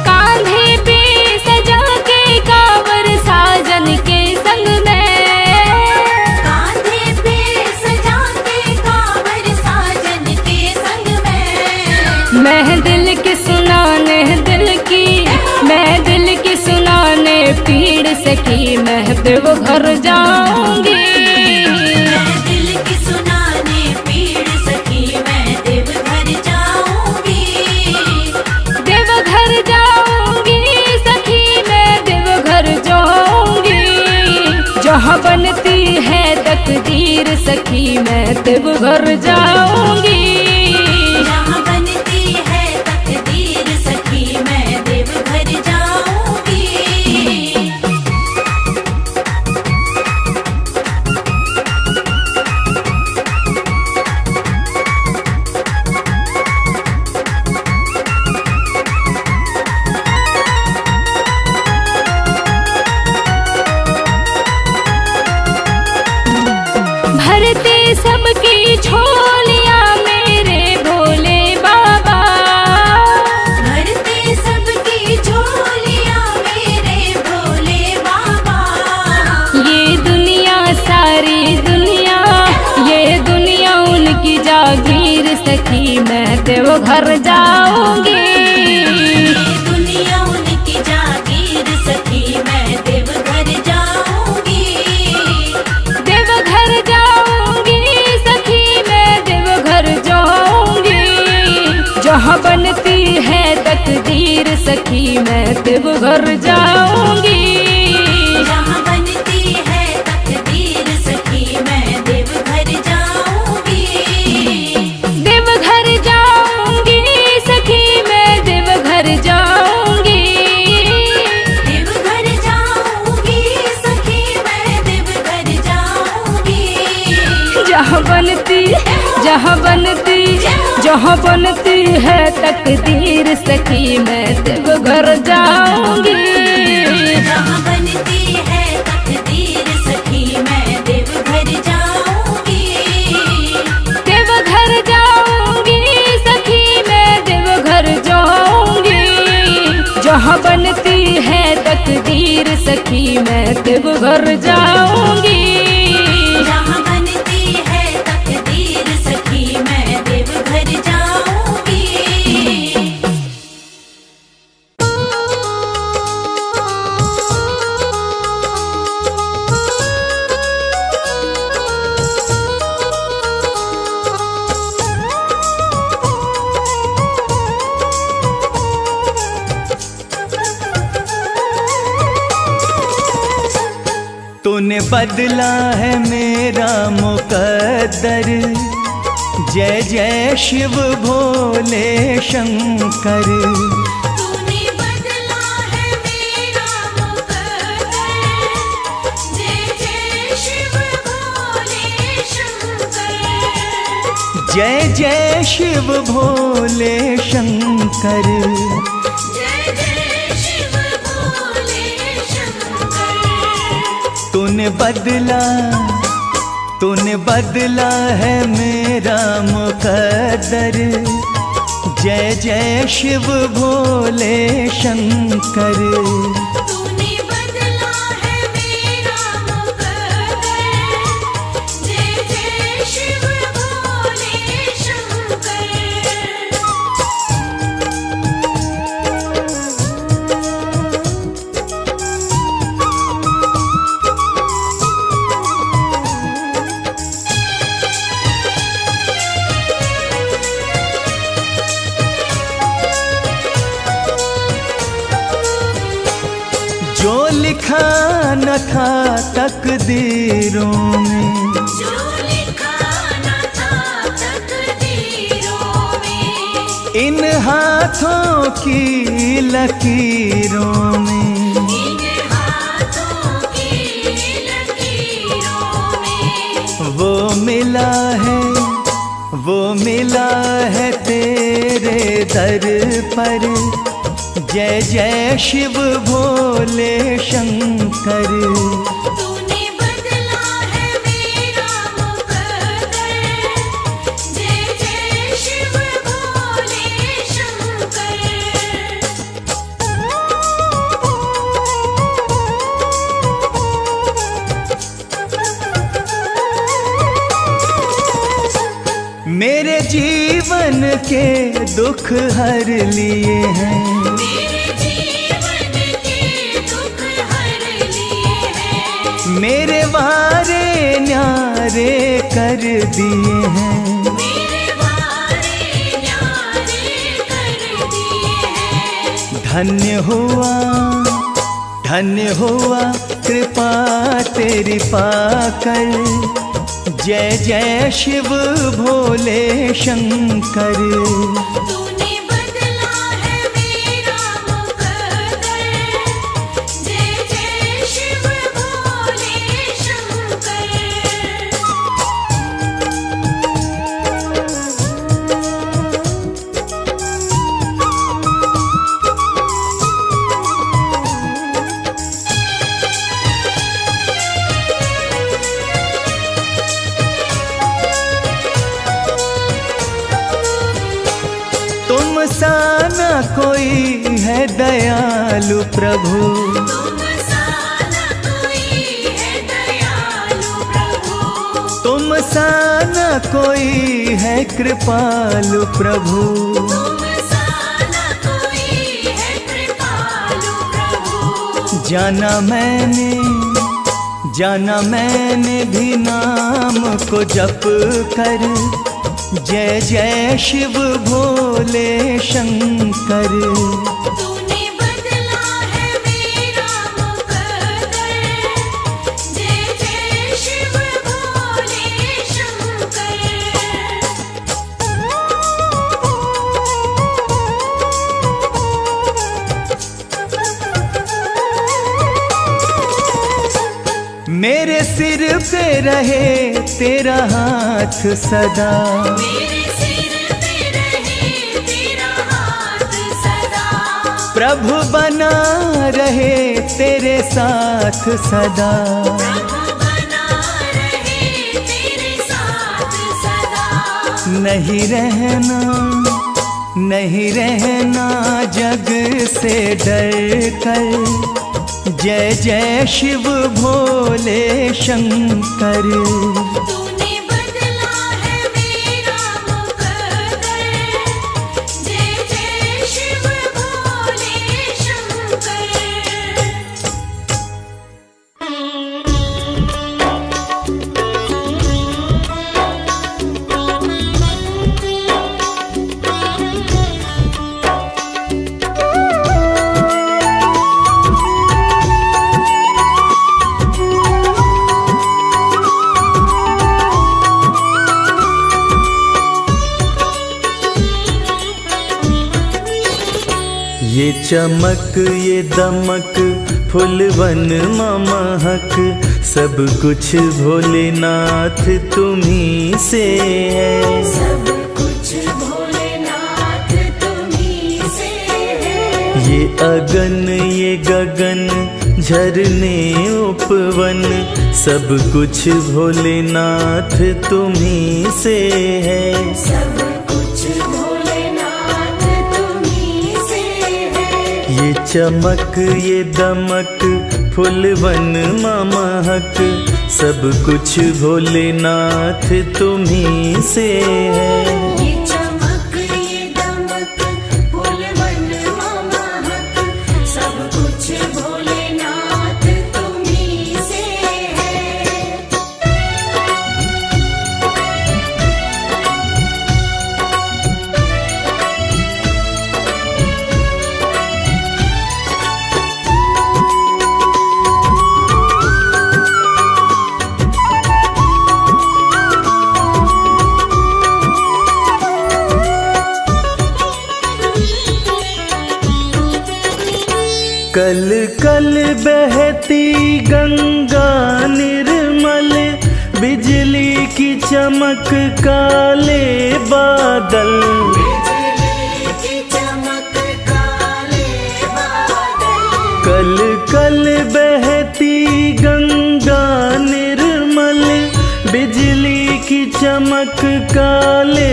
कांधे पे सजा के कांवर साजन के संग में। कांधे पे सजा के कांवर साजन के संग में। मैं दिल की सुनाने पीड़ सखी मैं देवघर जाऊंगी। मैं दिल की सुनाने पीड़ सखी मैं देवघर जाऊंगी। देवघर जाऊंगी सखी मैं देवघर जाऊंगी। जहाँ बनती है तकदीर सखी मैं देवघर जाऊंगी। जहाँ बनती है तकदीर सखी मैं देवघर जाऊंगी। भरते सबकी झोलियां मेरे भोले बाबा। भरते सबकी झोलियां मेरे भोले बाबा। ये दुनिया सारी दुनिया, ये दुनिया उनकी जागीर सखी मैं देवघर जाऊंगी। दुनिया उनकी जागीर सखी मैं देवघर जाऊंगी। देवघर जाऊंगी सखी मैं देवघर जाऊंगी। जहाँ बनती है तकदीर सखी मैं देवघर जाऊंगी। जहाँ बनती है तकदीर सखी मैं देवघर जाऊंगी। देवघर जाऊंगी सखी मैं देवघर जाऊंगी। देवघर जाऊंगी सखी मैं देवघर जाऊंगी। जहाँ बनती है तकदीर सखी मैं देवघर जाऊंगी। जहाँ बनती है तकदीर सखी मैं देवघर जाऊंगी। देवघर जाऊंगी सखी मैं देवघर जाऊंगी। जहाँ बनती है तकदीर सखी मैं देवघर जाऊंगी। जहाँ बनती है तकदीर सखी मैं देवघर जाऊंगी। तूने बदला है मेरा मुकद्दर, जय जय शिव भोले शंकर। तूने बदला है मेरा मुकद्दर, जय जय शिव भोले शंकर। जय जय शिव भोले शंकर। जय जय शिव भोले शंकर। तूने बदला है मेरा मुकद्दर, जय जय शिव भोले शंकर। तूने बदला है मेरा मुकद्दर, जय जय शिव भोले शंकर। जो लिखा न था तकदीरों में, जो लिखा न था तकदीरों में, इन हाथों की लकीरों में, इन हाथों की लकीरों में, वो मिला है तेरे दर पर। जय जय शिव भोले शंकर। तूने बदला है मेरा मुकद्दर, जय जय शिव भोले शंकर। मेरे जीवन के दुख हर लिए हैं, मेरे जीवन के दुख हर लिए हैं, मेरे वारे न्यारे कर दिए हैं। मेरे वारे न्यारे कर दिए हैं। धन्य हुआ कृपा तेरी पाकर। जय जय शिव भोले शंकर। तूने बदला है मेरा मुकद्दर, जय जय शिव भोले शंकर। तुम सा न कोई है दयालु प्रभु, तुम सा न कोई है दयालु प्रभु, तुम सा न कोई है कृपालु प्रभु। तुम सा न कोई है कृपालु प्रभु। जाना मैंने भी नाम को जप कर। जय जय शिव भोले शंकर। तूने बदला है मेरा मुकद्दर, जय जय शिव भोले शंकर। मेरे सिर पे रहे तेरा हाथ सदा, मेरे सिर पे रहे तेरा हाथ सदा। प्रभु बना रहे तेरे साथ सदा। प्रभु बना रहे तेरे साथ सदा। नहीं रहना जग से डर कर। जय जय शिव भोले शंकर। तूने बदला है मेरा मुकद्दर, जय जय शिव भोले शंकर। चमक ये दमक फुलवन महक, सब कुछ भोलेनाथ तुम्ही से है। सब कुछ भोलेनाथ तुम्ही से है। ये अगन ये गगन झरने उपवन, सब कुछ भोलेनाथ तुम्ही से है। सब कुछ भोलेनाथ तुम्ही से है। ये चमक ये दमक फुलवन महक, सब कुछ भोलेनाथ तुम्ही से है। ये चमक ये दमक फूलवन महक, सब कुछ भोलेनाथ तुम्ही से है। कल कल बहती गंगा निर्मल, बिजली की चमक काले बादल। बिजली की चमक काले बादल। कल कल बहती गंगा निर्मल, बिजली की चमक काले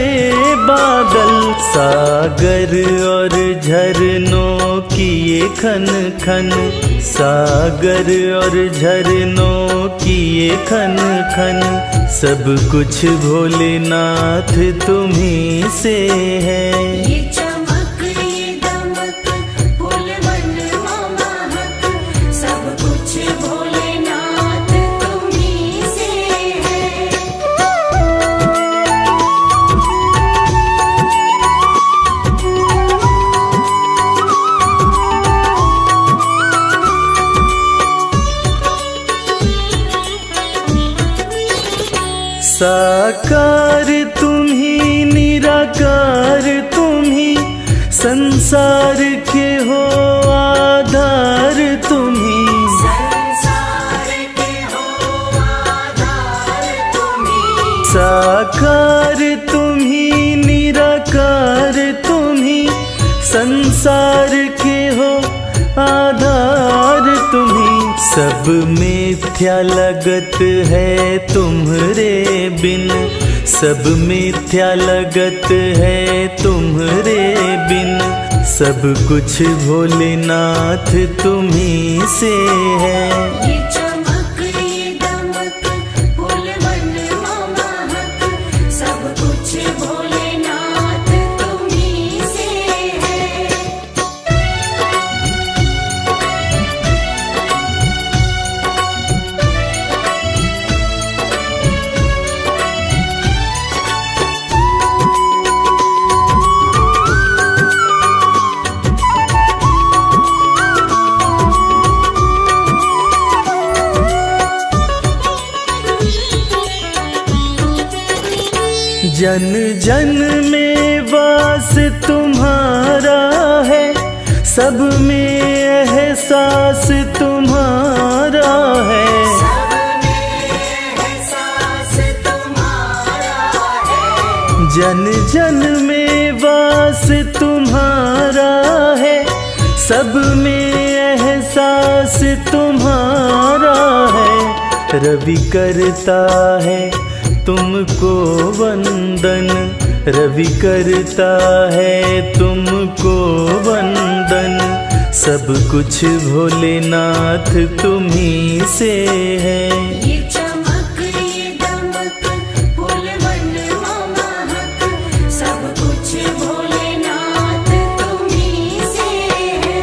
बादल। सागर और झरनों की ये खन खन, सागर और झरनों की ये खन खन, सब कुछ भोलेनाथ तुम्ही से है। ये चमक ये दमक फूलवन महक, सब कुछ भोलेनाथ तुम्ही से है। साकार तुम्ही निराकार तुम्ही, संसार के हो आधार तुम्ही। संसार के हो आधार तुम्ही। साकार तुम्ही निराकार तुम्ही, संसार के हो आधार तुम्ही। सब मिथ्या लगत है तुम्हरे बिन, सब मिथ्या लगत है तुम्हरे बिन, सब कुछ भोलेनाथ तुम्ही से है। ये चमक ये दमक फूलवन महक, सब कुछ भोलेनाथ तुम्ही से है। जन जन में वास तुम्हारा है, सब में एहसास तुम्हारा है। सब में एहसास तुम्हारा है। जन जन में वास तुम्हारा है, सब में एहसास तुम्हारा है। रवि करता है तुमको वंदन, रवि करता है तुमको वंदन, सब कुछ भोलेनाथ तुम्ही से है। ये चमक ये दमक फूलवन महक, सब कुछ भोलेनाथ तुम्ही से है।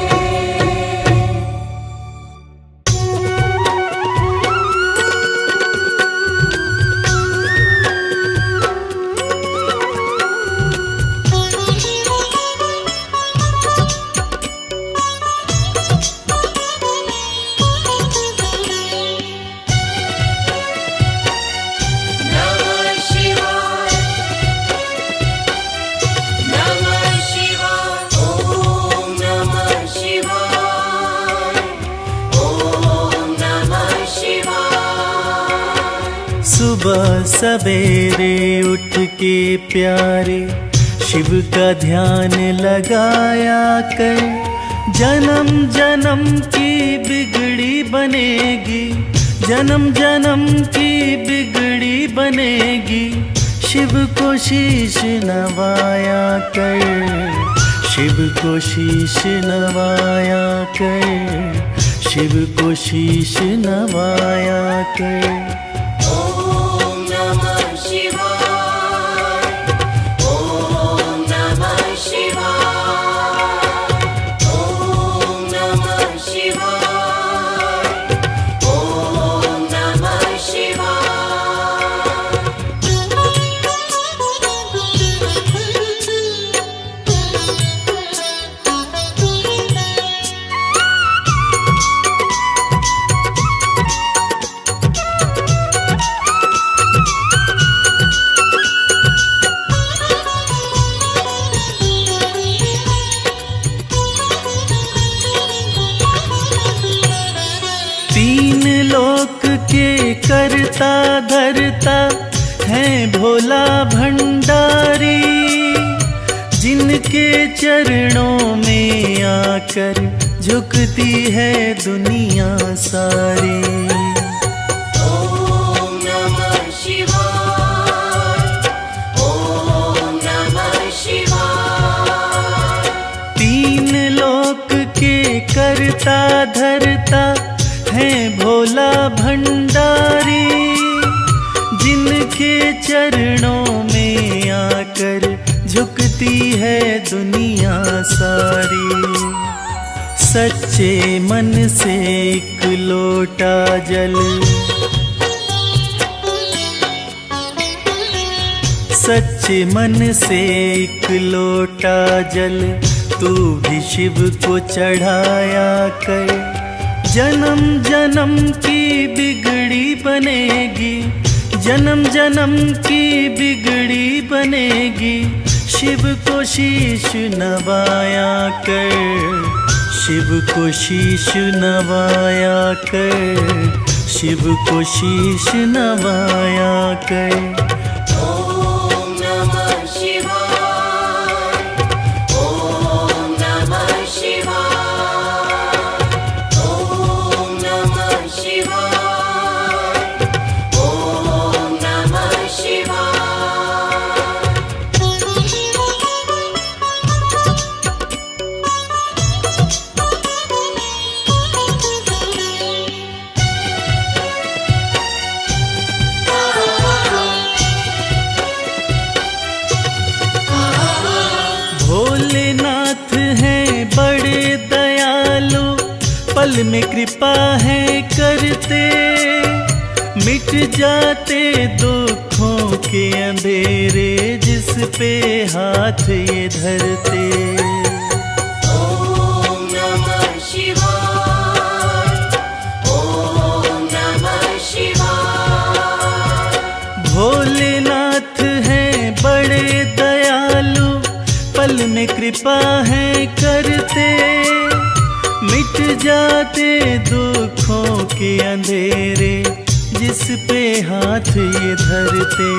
सुबह सवेरे उठ के प्यारे शिव का ध्यान लगाया कर, जन्म जन्म की बिगड़ी बनेगी, जन्म जन्म की बिगड़ी बनेगी। शिव को शीश नवाया कर, शिव को शीश नवाया कर, शिव को शीश नवाया कर। ओम नमः शिवाय, ओम नमः शिवाय, ओम नमः शिवाय, ओम नमः शिवाय। तीन लोक के करता धरता है भोला भंडारी, जिनके चरणों में आकर झुकती है दुनिया सारी। ओम नमः शिवाय, ओम नमः शिवाय। तीन लोक के करता धरता है भोला भंडारी, जिनके चरणों में आकर झुकती है दुनिया सारी। सच्चे मन से एक लोटा जल, सच्चे मन से एक लोटा जल तू भी शिव को चढ़ाया कर, जन्म जन्म की बिगड़ी बनेगी, जन्म जन्म की बिगड़ी बनेगी। शिव को शीश नवाया कर, शिव को शीश नवाया कर, शिव को शीश नवाया कर। ओम नमः शिवाय, ओम नमः शिवाय, ओम नमः शिवाय, ओम नमः शिवाय। भोलेनाथ हैं बड़े दयालु, पल में कृपा है करते, मिट जाते दुखों के अंधेरे जिस पे हाथ ये धरते। ओम नमः शिवाय, ओम नमः शिवाय। भोलेनाथ हैं बड़े दयालु, पल में कृपा है करते, मिट जाते दुखों के अंधेरे जिस पे हाथ ये धरते।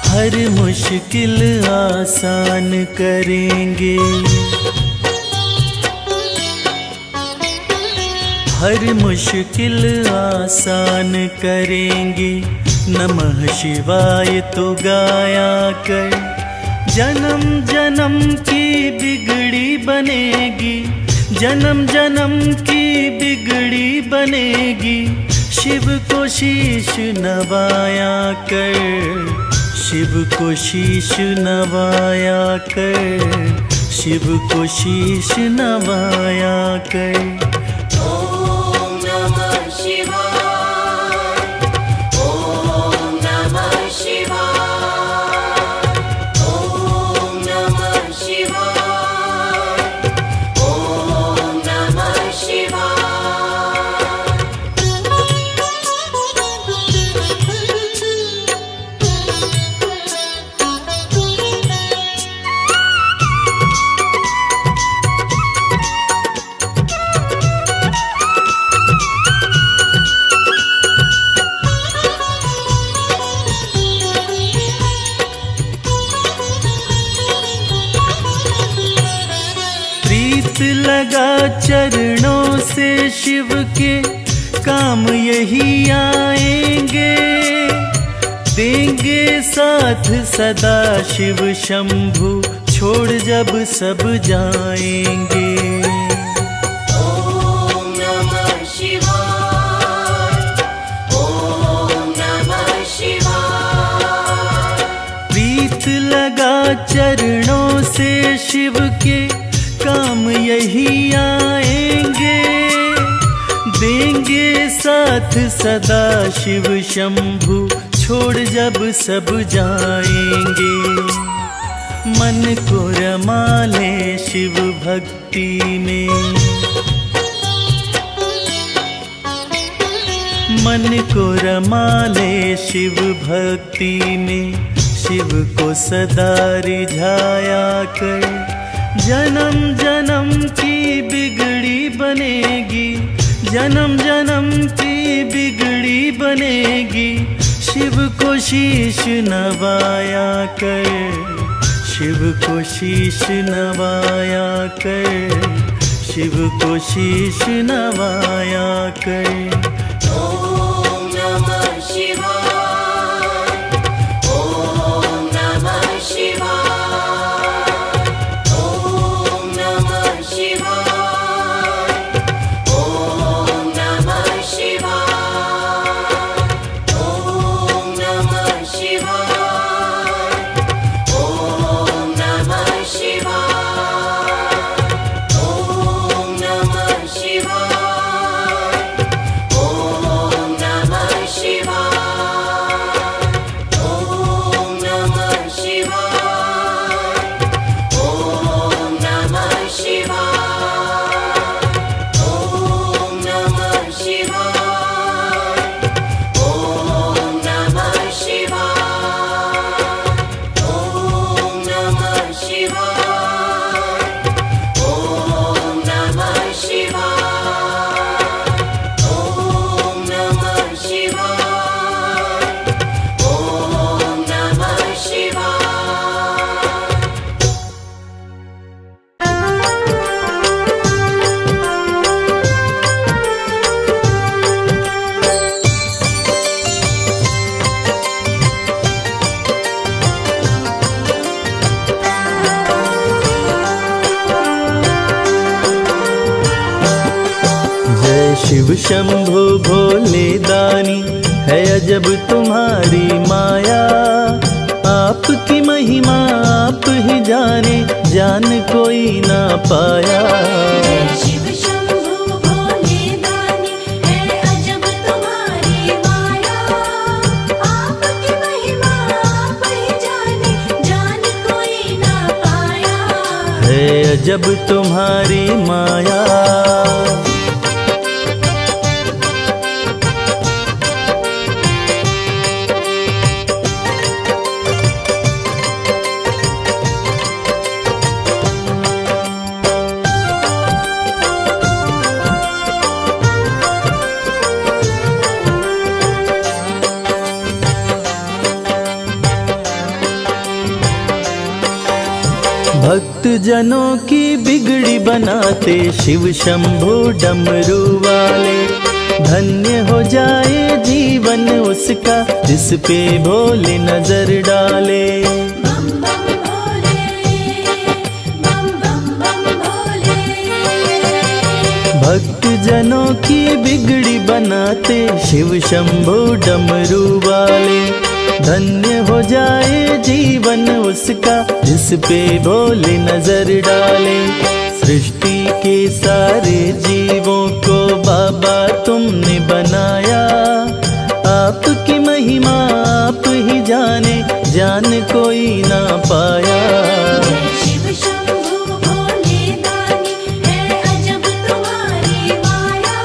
हर मुश्किल आसान करेंगे, हर मुश्किल आसान करेंगे। नमः शिवाय तो गाया कर, जन्म जन्म की बिगड़ी बनेगी, जन्म जन्म की बिगड़ी बनेगी। शिव को शीश नवाया कर, शिव को शीश नवाया कर, शिव को शीश नवाया कर। ओम नमः शिवाय, ओम नमः शिवाय, ओम नमः शिवाय, ओम नमः शिवाय। शिव के काम यही आएंगे, देंगे साथ सदा शिव शंभु, छोड़ जब सब जाएंगे। ओम नमः शिवाय, ओम नमः शिवाय। प्रीत लगा चरणों से शिव के काम यही आएंगे, देंगे साथ सदा शिव शंभु, छोड़ जब सब जाएंगे। मन को रमा ले शिव भक्ति में, मन को रमा ले शिव भक्ति में, शिव को सदा रिझाया कर। जन्म जन्म की बिगड़ी बनेगी, जन्म जन्म की बिगड़ी बनेगी, शिव को शीश नवाया कर, शिव को शीश नवाया कर, शिव को शीश नवाया कर। ओम नमः शिवाय, ओम नमः शिवाय, ओम नमः शिवाय, ओम नमः शिवाय, ओम नमः शिवाय, ओम नमः शिवाय, ओम नमः शिवाय, ओम नमः शिवाय, ओम नमः शिवाय, ओम नमः शिवाय, ओम नमः शिवाय, ओम नमः शिवाय, ओम नमः शिवाय, ओम नमः शिवाय, ओम नमः शिवाय, ओम नमः जय शिव शंभु भोले दानी, है अजब तुम्हारी माया। आपकी महिमा आप ही जाने, जान कोई ना पाया। शिव शंभु भोले दानी, है अजब तुम्हारी माया। आपकी महिमा आप ही जाने, जान कोई ना पाया। है अजब तुम्हारी माया। भक्त जनों की बिगड़ी बनाते शिव शंभु डमरू वाले। धन्य हो जाए जीवन उसका, जिस पे भोले नजर डाले। बम बम भोले, बम बम बम भोले। भक्त जनों की बिगड़ी बनाते शिव शंभु डमरू वाले। धन्य हो जाए जीवन उसका, जिस पे भोले नजर डाले। सृष्टि के सारे जीवों को बाबा तुमने बनाया। आपकी महिमा आप ही जाने, जान कोई ना पाया। शिव शंभु भोले दानी, है अजब तुम्हारी माया।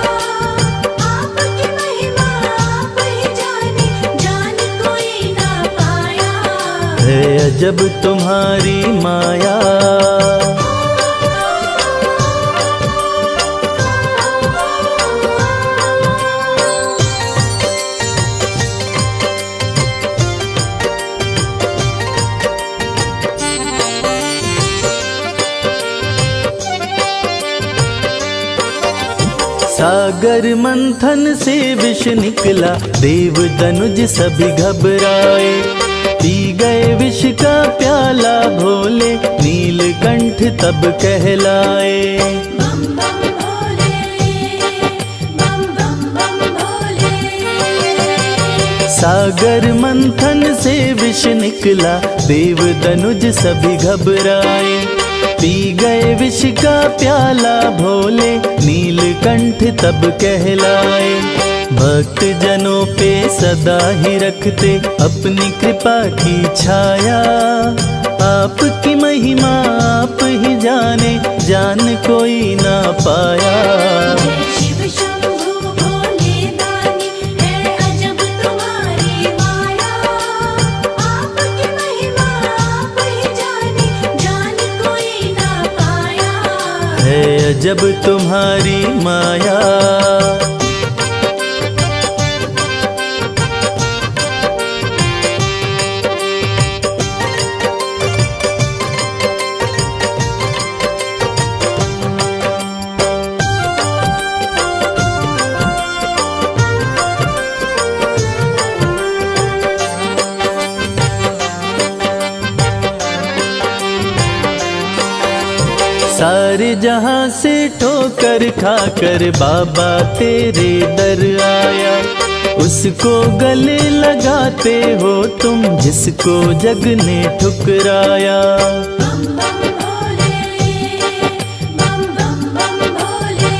आपकी महिमा आप ही जाने, जान कोई ना पाया। है अजब तुम्हारी माया। सागर मंथन से विष निकला, देव दनुज सभी घबराए। पी गए विष का प्याला भोले, नीलकंठ तब कहलाए। बम बम भोले, बम बम बम भोले। सागर मंथन से विष निकला, देव दनुज सभी घबराए। पी गए विष का प्याला भोले, नीलकंठ तब कहलाए। भक्त जनों पे सदा ही रखते अपनी कृपा की छाया। आपकी महिमा आप ही जाने, जान कोई ना पाया। शिव शंभु भोले दानी, है अजब तुम्हारी माया। आपकी महिमा आप ही जाने, जान कोई ना पाया। है अजब तुम्हारी माया। सारे जहां से ठोकर खाकर बाबा तेरे दर आया। उसको गले लगाते हो तुम, जिसको जग ने ठुकराया। बम बम भोले, बम बम बम भोले।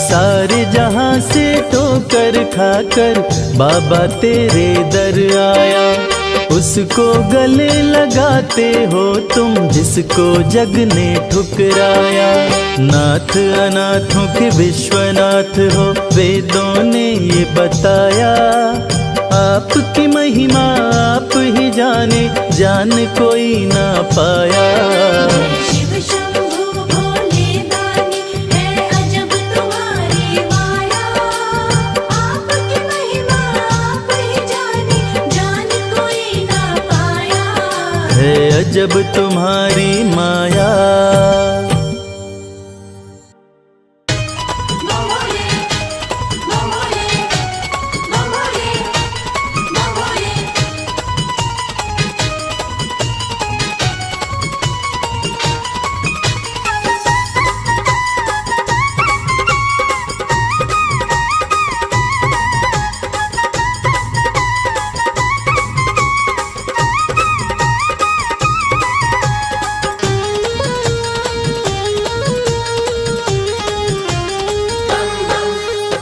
सारे जहां से ठोकर खाकर बाबा तेरे दर आया। उसको गले लगाते हो तुम, जिसको जग ने ठुकराया। नाथ अनाथों के विश्वनाथ हो, वेदों ने ये बताया। आपकी महिमा आप ही जाने, जान कोई ना पाया। शिव शंभु भोले दानी, है अजब तुम्हारी माया। आपकी महिमा आप ही जाने, जान कोई ना पाया। है अजब तुम्हारी माया। भोले, भोले, भोले, भोले।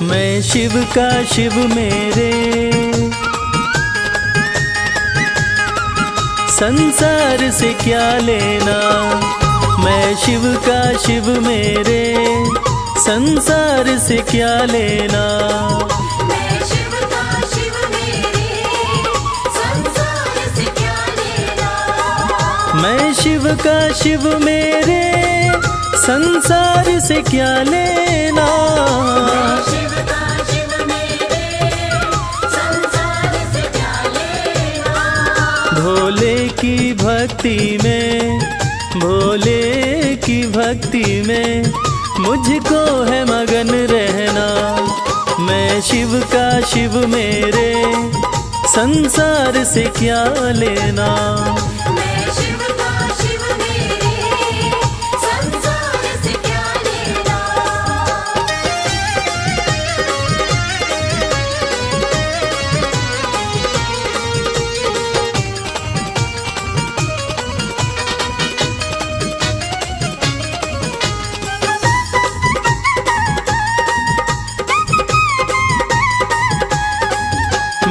मैं शिव का शिव मेरे, संसार से क्या लेना। मैं शिव का शिव मेरे, संसार से क्या लेना। मैं शिव का शिव मेरे, संसार से क्या लेना। मैं शिव का शिव मेरे, संसार से क्या लेना। शिव का शिव मेरे, संसार से क्या लेना। भोले की भक्ति में, भोले की भक्ति में मुझको है मगन रहना। मैं शिव का शिव मेरे, संसार से क्या लेना। मैं शिव का शिव मेरे, संसार से क्या लेना।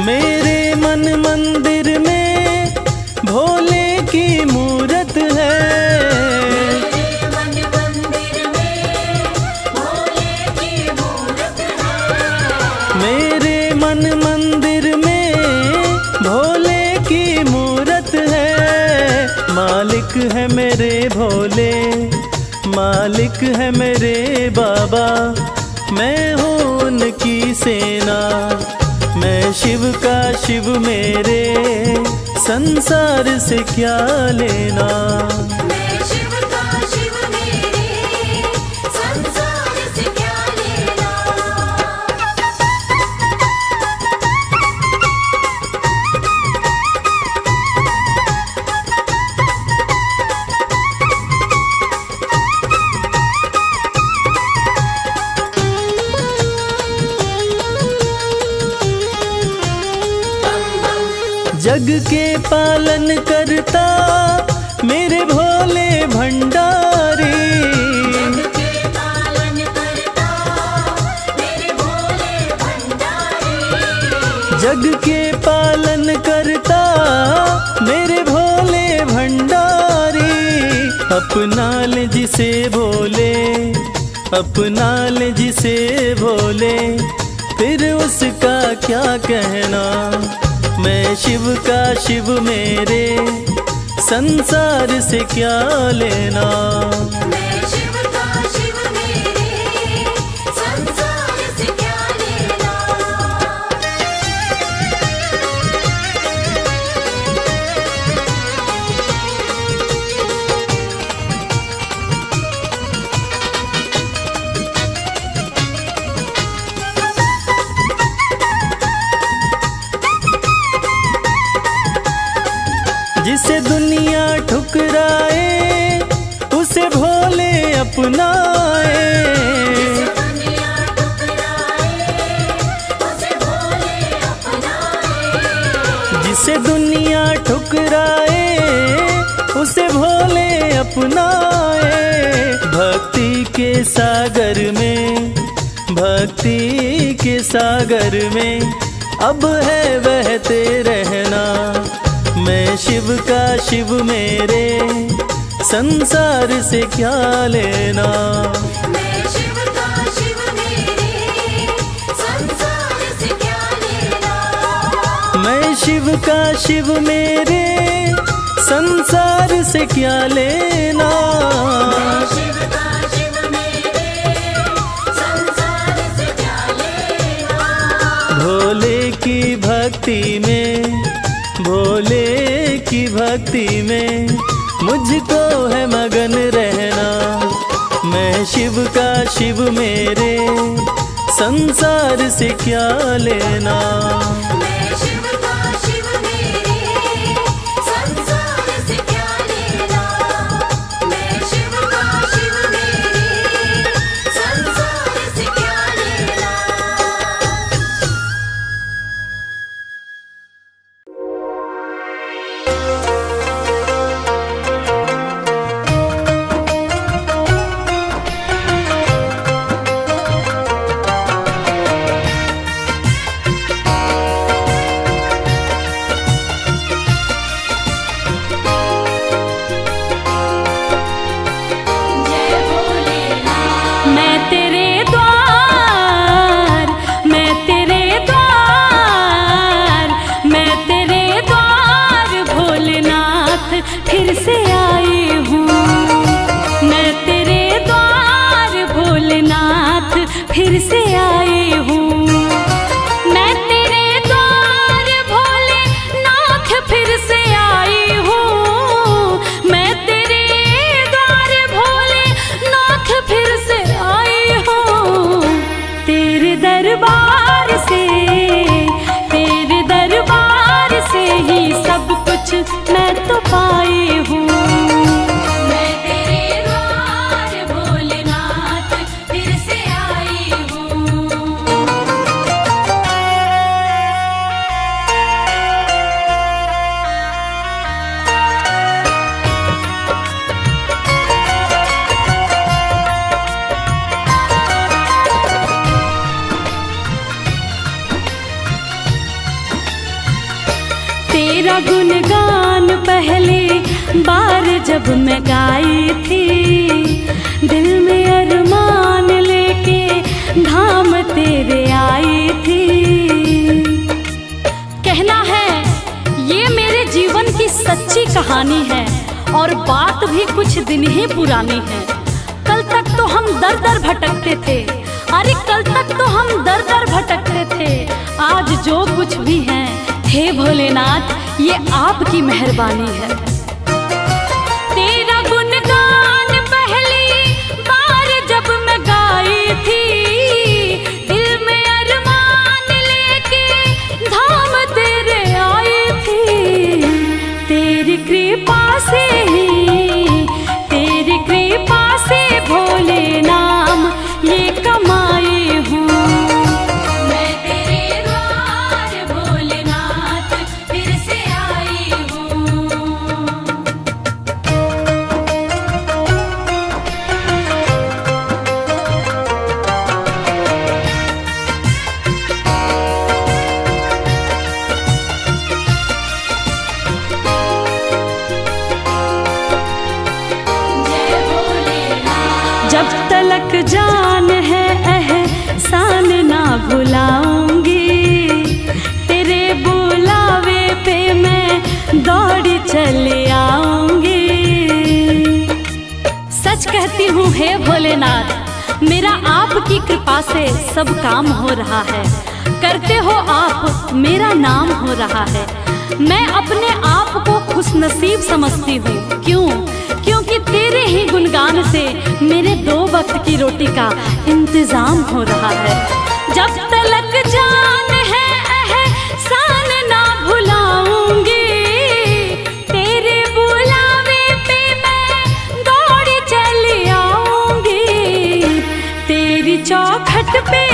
मेरे मन मंदिर में भोले की मूरत है। मेरे मन मंदिर में भोले की मूरत है। मेरे मन मंदिर में भोले की मूरत है। मालिक है मेरे भोले, मालिक है मेरे बाबा। मैं हूँ उनकी सेना। मैं शिव का शिव मेरे, संसार से क्या लेना। मैं शिव का शिव मेरे, संसार से क्या जग के पालन करता मेरे भोले भंडारी। जग के पालन करता मेरे भोले भंडारी। जग के पालन करता मेरे भोले भंडारी। अपना ले जिसे भोले, अपना ले जिसे भोले, फिर उसका क्या कहना। मैं शिव का शिव मेरे, संसार से क्या लेना। मैं शिव का शिव मेरे, संसार से क्या लेना। जिसे दुनिया ठुकराए उसे भोले अपनाए। दुनिया ठुकराए उसे भोले अपनाए। जिसे दुनिया ठुकराए उसे भोले अपनाए। भक्ति के सागर में, भक्ति के सागर में अब है बहते रहना। मैं शिव का शिव मेरे, संसार से क्या लेना। मैं शिव का शिव मेरे, संसार से क्या लेना। मैं शिव का शिव मेरे, संसार से क्या लेना। मैं शिव का शिव मेरे, संसार से क्या लेना। भोले की भक्ति में, भोले की भक्ति में मुझको है मगन रहना। मैं शिव का शिव मेरे, संसार से क्या लेना। मैं शिव का शिव मेरे, संसार से क्या लेना। मैं शिव का शिव मेरे, संसार से क्या लेना। जय भोलेनाथ। मैं तेरे द्वार, मैं तेरे द्वार, मैं तेरे द्वार भोलेनाथ फिर से आई हूँ। मैं तेरे द्वार भोलेनाथ फिर से आई हूँ। मैं तेरे द्वार भोलेनाथ फिर से आई हूँ। मैं तेरे द्वार भोलेनाथ फिर से आई हूँ। तेरे दरबार से, तेरे दरबार से ही सब कुछ मैं तो पाई हूँ। मैं तेरे द्वार भोलेनाथ फिर से आई हूँ। तेरा गुणगान पहले बार जब मैं गाई थी। दिल में अरमान लेके धाम तेरे आई थी। कहना है ये मेरे जीवन की सच्ची कहानी है और बात भी कुछ दिन ही पुरानी है। कल तक तो हम दर दर भटकते थे, अरे कल तक तो हम दर दर भटकते थे। आज जो कुछ भी है हे भोलेनाथ ये आपकी मेहरबानी है। तेरा गुणगान पहली बार जब मैं गाई थी। दिल में अरमान लेके धाम तेरे आई थी। तेरी कृपा से ही, तेरी कृपा से भोले नाम ये कमाई हूँ। मैं तेरे द्वार भोलेनाथ फिर से तलक जान है एहसान ना भुलाऊंगी, तेरे बुलावे पे मैं दौड़ी चली आऊंगी। सच कहती हूँ हे भोलेनाथ, मेरा आपकी कृपा से सब काम हो रहा है। करते हो आप, मेरा नाम हो रहा है। मैं अपने आप को खुशनसीब समझती हूँ। क्यों? क्योंकि तेरे ही गुणगान से मेरे 2 वक्त की रोटी का इंतजाम हो रहा है। जब तलक जान है एहसान ना भुलाऊंगी, तेरे बुलावे पे मैं दौड़ी चली आऊंगी। तेरी चौखट पे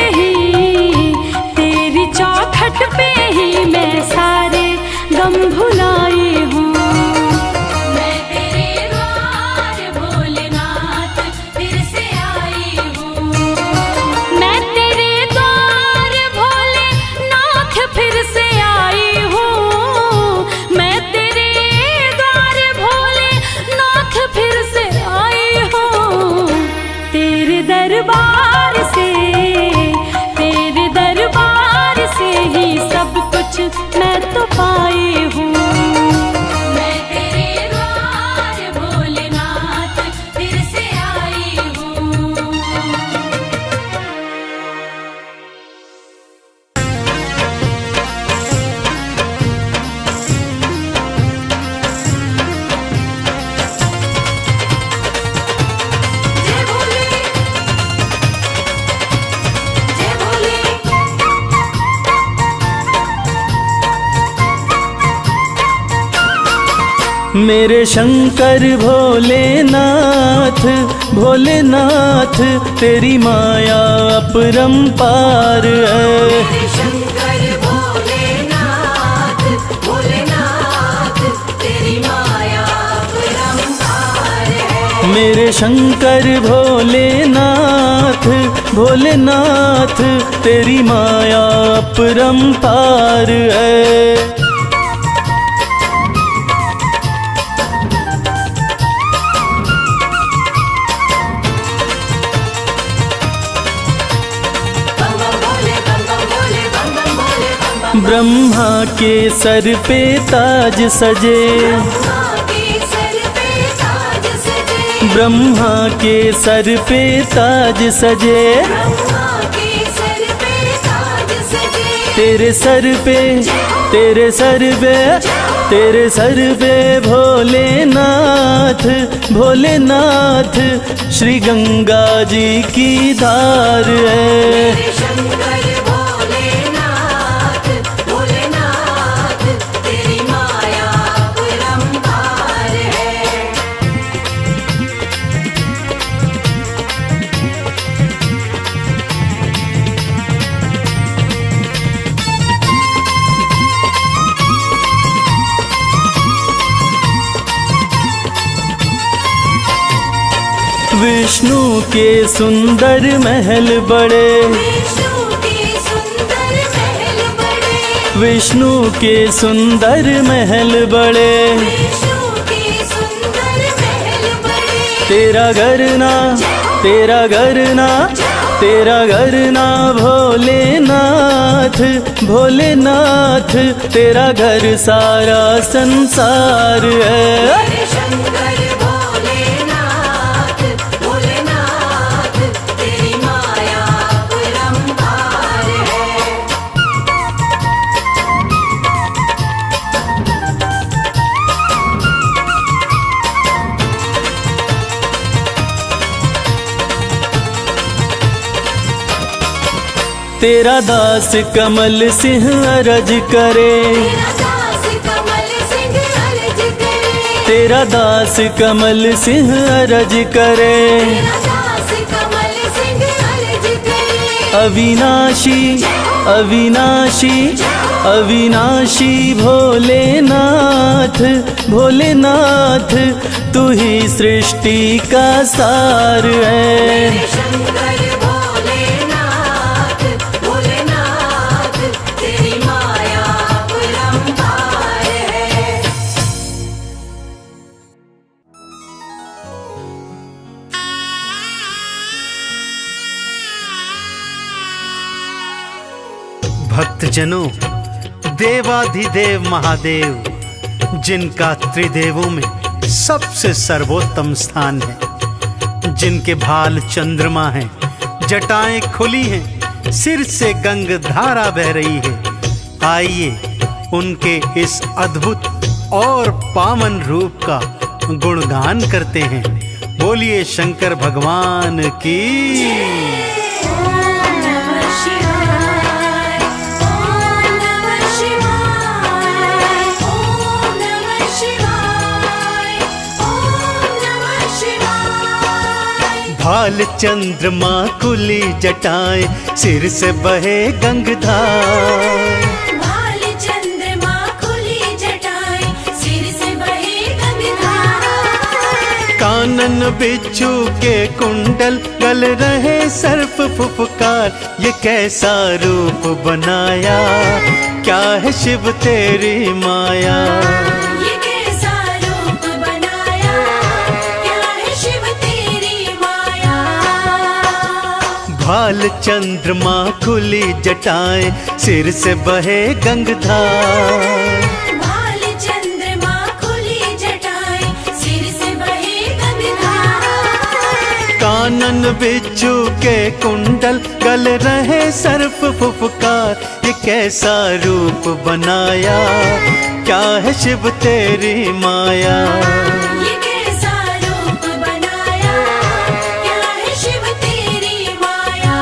ही मैं सारे गम भुलाई हूँ। मैं तेरे द्वार भोलेनाथ फिर से आई हूँ। मैं तेरे द्वार भोलेनाथ फिर से आई हूँ। मैं तेरे द्वार भोलेनाथ फिर से आई हूँ। तेरे दरबार से ही सब कुछ मैं तो पाई हूँ। मैं तेरे द्वार भोलेनाथ फिर से आई हूँ। जय भोले, जय भोले। मेरे शंकर भोलेनाथ, भोलेनाथ तेरी माया अपरंपार है। शंकर भोलेनाथ, भोलेनाथ तेरी माया अपरंपार है। मेरे शंकर भोलेनाथ, भोलेनाथ तेरी माया अपरंपार है। ब्रह्मा के सर पे ताज सजे, ब्रह्मा के सर पे ताज सजे, तेरे सर पे, तेरे सर पे, तेरे सर पे भोलेनाथ, भोलेनाथ श्री गंगा जी की धार है। विष्णु के सुंदर महल बड़े, विष्णु के सुंदर महल बड़े, तेरा घर ना, तेरा घर ना, तेरा घर ना भोलेनाथ, भोलेनाथ तेरा घर सारा संसार है। तेरा दास कमल सिंह अरज करे, तेरा दास कमल सिंह अरज करे, अविनाशी, अविनाशी, अविनाशी भोलेनाथ, भोलेनाथ तू ही सृष्टि का सार है। भक्तजनों, देवाधिदेव महादेव, जिनका त्रिदेवों में सबसे सर्वोत्तम स्थान है, जिनके भाल चंद्रमा हैं, जटाएं खुली हैं, सिर से गंग धारा बह रही है, आइए उनके इस अद्भुत और पावन रूप का गुणगान करते हैं। बोलिए शंकर भगवान की। ओम नमः शिवाय, ओम नमः शिवाय, ओम नमः शिवाय, ओम नमः शिवाय। भाल चंद्रमा खुली जटाएं, सिर से बहे गंगधार, भाल चंद्रमा खुली जटाएं, सिर से बहे गंगाधार। कानन बिच्छू के कुंडल, गल रहे सर्प फुफकार, ये कैसा रूप बनाया, क्या है शिव तेरी माया। ये कैसा रूप बनाया, क्या है शिव तेरी माया। भाल चंद्रमा खुली जटाएं, सिर से बहे गंगधार, भाल चंद्रमा खुली जटाएं, सिर से बहे गंगाधार। कानन बिच्छू के कुंडल, गल रहे सर्प फुफकार, ये कैसा रूप बनाया, क्या है शिव तेरी माया। ये कैसा रूप बनाया, क्या है शिव तेरी माया।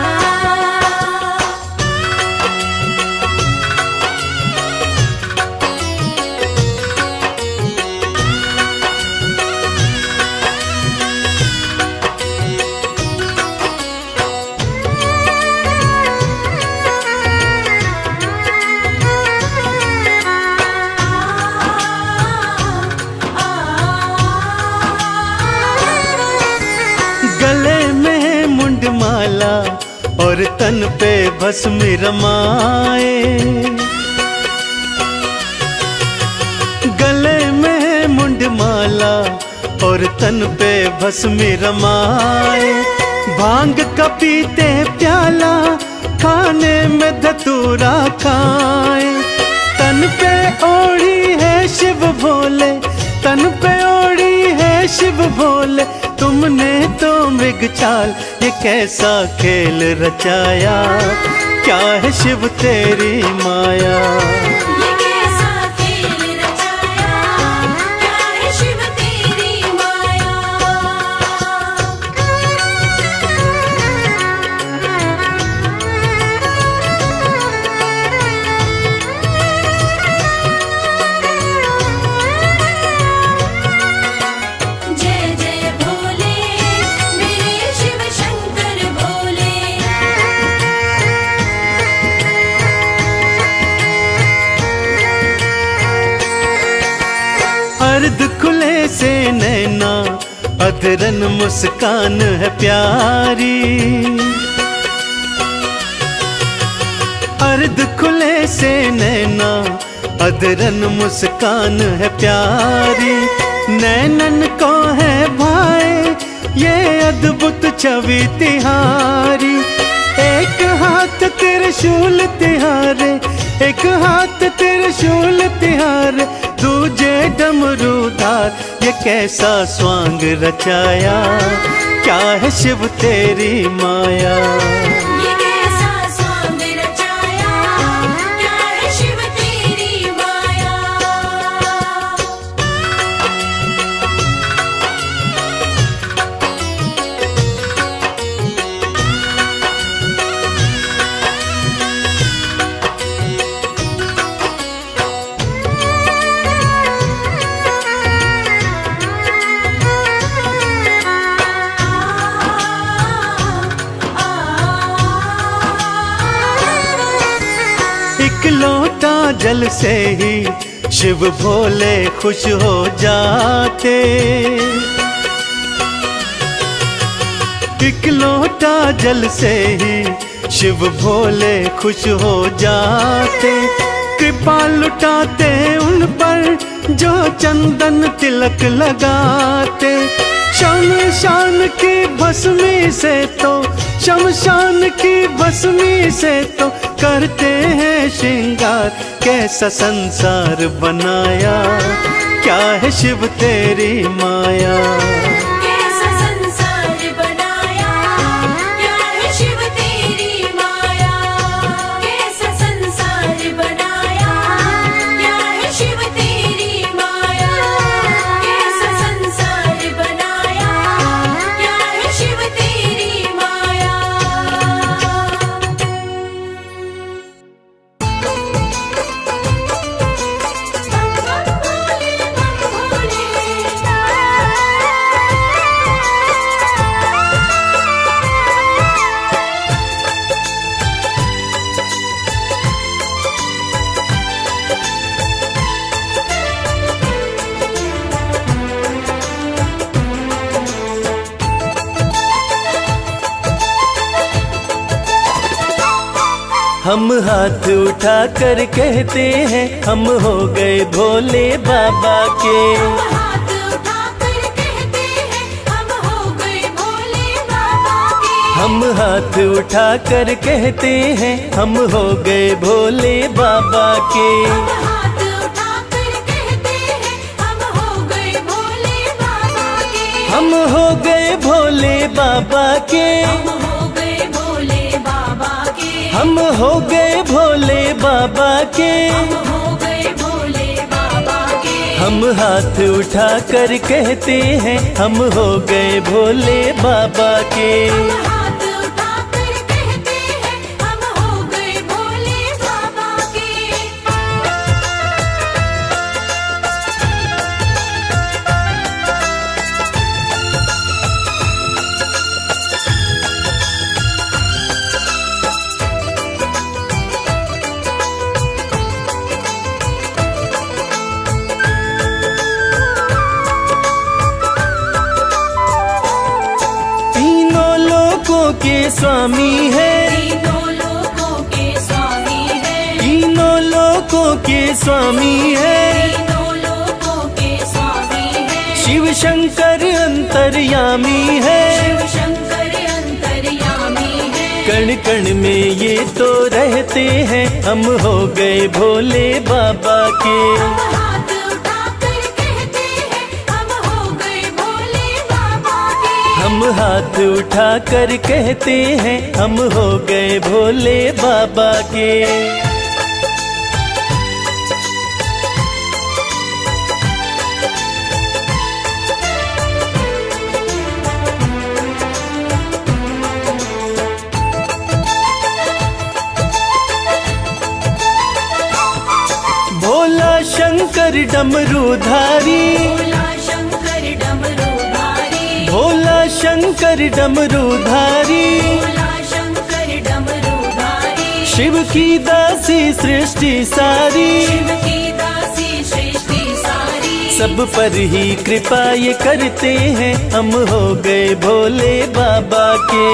गले में मुंडमाला और तन पे भस्म रमाए, गले में मुंडमाला और तन पे भस्म रमाए, भांग का पीते प्याला, खाने में धतूरा खाए, तन पे ओढ़ी है शिव भोले, तन पे ओढ़ी है शिव भोले, तुमने तो मृग चाल, ये कैसा खेल रचाया, क्या है शिव तेरी माया। ये कैसा खेल रचाया, क्या है शिव तेरी माया। जय जय भोले, मेरे शिव शंकर भोले। अर्ध खुले से नैना, अधरन मुस्कान है प्यारी, अर्ध खुले से नैना, अधरन मुस्कान है प्यारी, नैनन को है भाई ये अद्भुत छवि तिहारी, एक हाथ त्रिशूल तिहारे, एक हाथ त्रिशूल तिहारे, दूजे डमरूधार, ये कैसा स्वांग रचाया, क्या है शिव तेरी माया। ये कैसा स्वांग रचाया, क्या है शिव तेरी माया। एक लोटा जल से ही शिव भोले खुश हो जाते, एक लोटा जल से ही शिव भोले खुश हो जाते, कृपा लुटाते उन पर जो चंदन तिलक लगाते, शमशान की भस्मी से तो, शमशान की भस्मी से तो करते हैं श्रृंगार। कैसा संसार बनाया, क्या है शिव तेरी माया। कैसा संसार बनाया, क्या है शिव तेरी माया। कैसा संसार बनाया, क्या है शिव तेरी माया। कैसा संसार बनाया, क्या है शिव तेरी माया। हम हाथ उठा कर कहते हैं हम हो गए भोले बाबा के। हाथ उठाकर कहते हैं हम हो गए भोले बाबा के। हम हाथ उठा कर कहते हैं हम हो गए भोले बाबा के। हाथ उठाकर कहते हैं हम हो गए भोले बाबा के। हम हो गए भोले बाबा के। हम हो गए भोले बाबा के। हम हो गए भोले बाबा के। हम हो गए भोले बाबा के। हम हाथ उठा कर कहते हैं हम हो गए भोले बाबा के। हाथ उठाकर कहते हैं हम हो गए भोले बाबा के। तीनों लोकों के स्वामी है। तीनों लोकों के स्वामी है। तीनों लोकों के स्वामी है। तीनों लोकों के स्वामी है। शिव शंकर अंतर्यामी है। शिव शंकर अंतर्यामी है। कण कण में ये तो रहते हैं हम हो गए भोले बाबा के। हाथ उठाकर कहते हैं हम हो गए भोले बाबा के। हम हाथ उठा कर कहते हैं हम हो गए भोले बाबा के। भोला शंकर डमरूधारी। भोला शंकर डमरूधारी। भोला शंकर डमरूधारी। भोला शंकर डमरूधारी। शिव की दासी सृष्टि सारी। शिव की दासी सृष्टि सारी। सब पर ही कृपा ये करते हैं हम हो गए भोले बाबा के।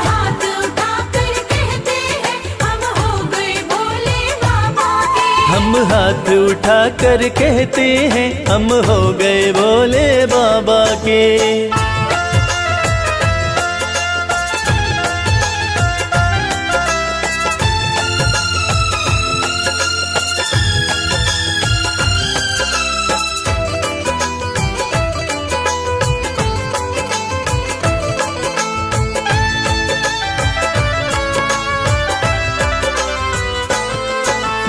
हाथ उठाकर कहते हैं हम हो गए भोले बाबा के। हम हाथ उठा कर कहते हैं हम हो गए भोले बाबा के।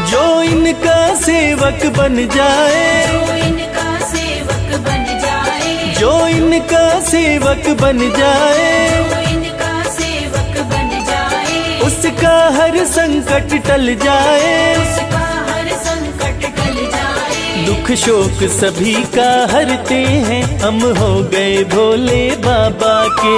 जो इनका सेवक बन जाए। जो इनका सेवक बन जाए। जो इनका सेवक बन जाए। जो इनका सेवक बन जाए। उसका हर संकट टल जाए। उसका हर संकट टल जाए। दुख शोक सभी का हरते हैं हम हो गए भोले बाबा के।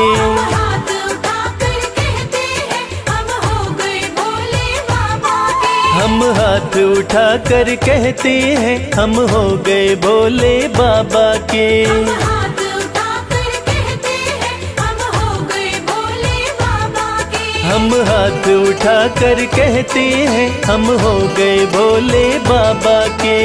हाथ उठाकर कहते हैं हम हो गए भोले बाबा के। हम हाथ उठा कर कहते हैं हम हो गए भोले बाबा के। हाथ उठाकर कहते हैं हम हो गए भोले बाबा के। हम हाथ उठा कर कहते हैं हम हो गए भोले बाबा के।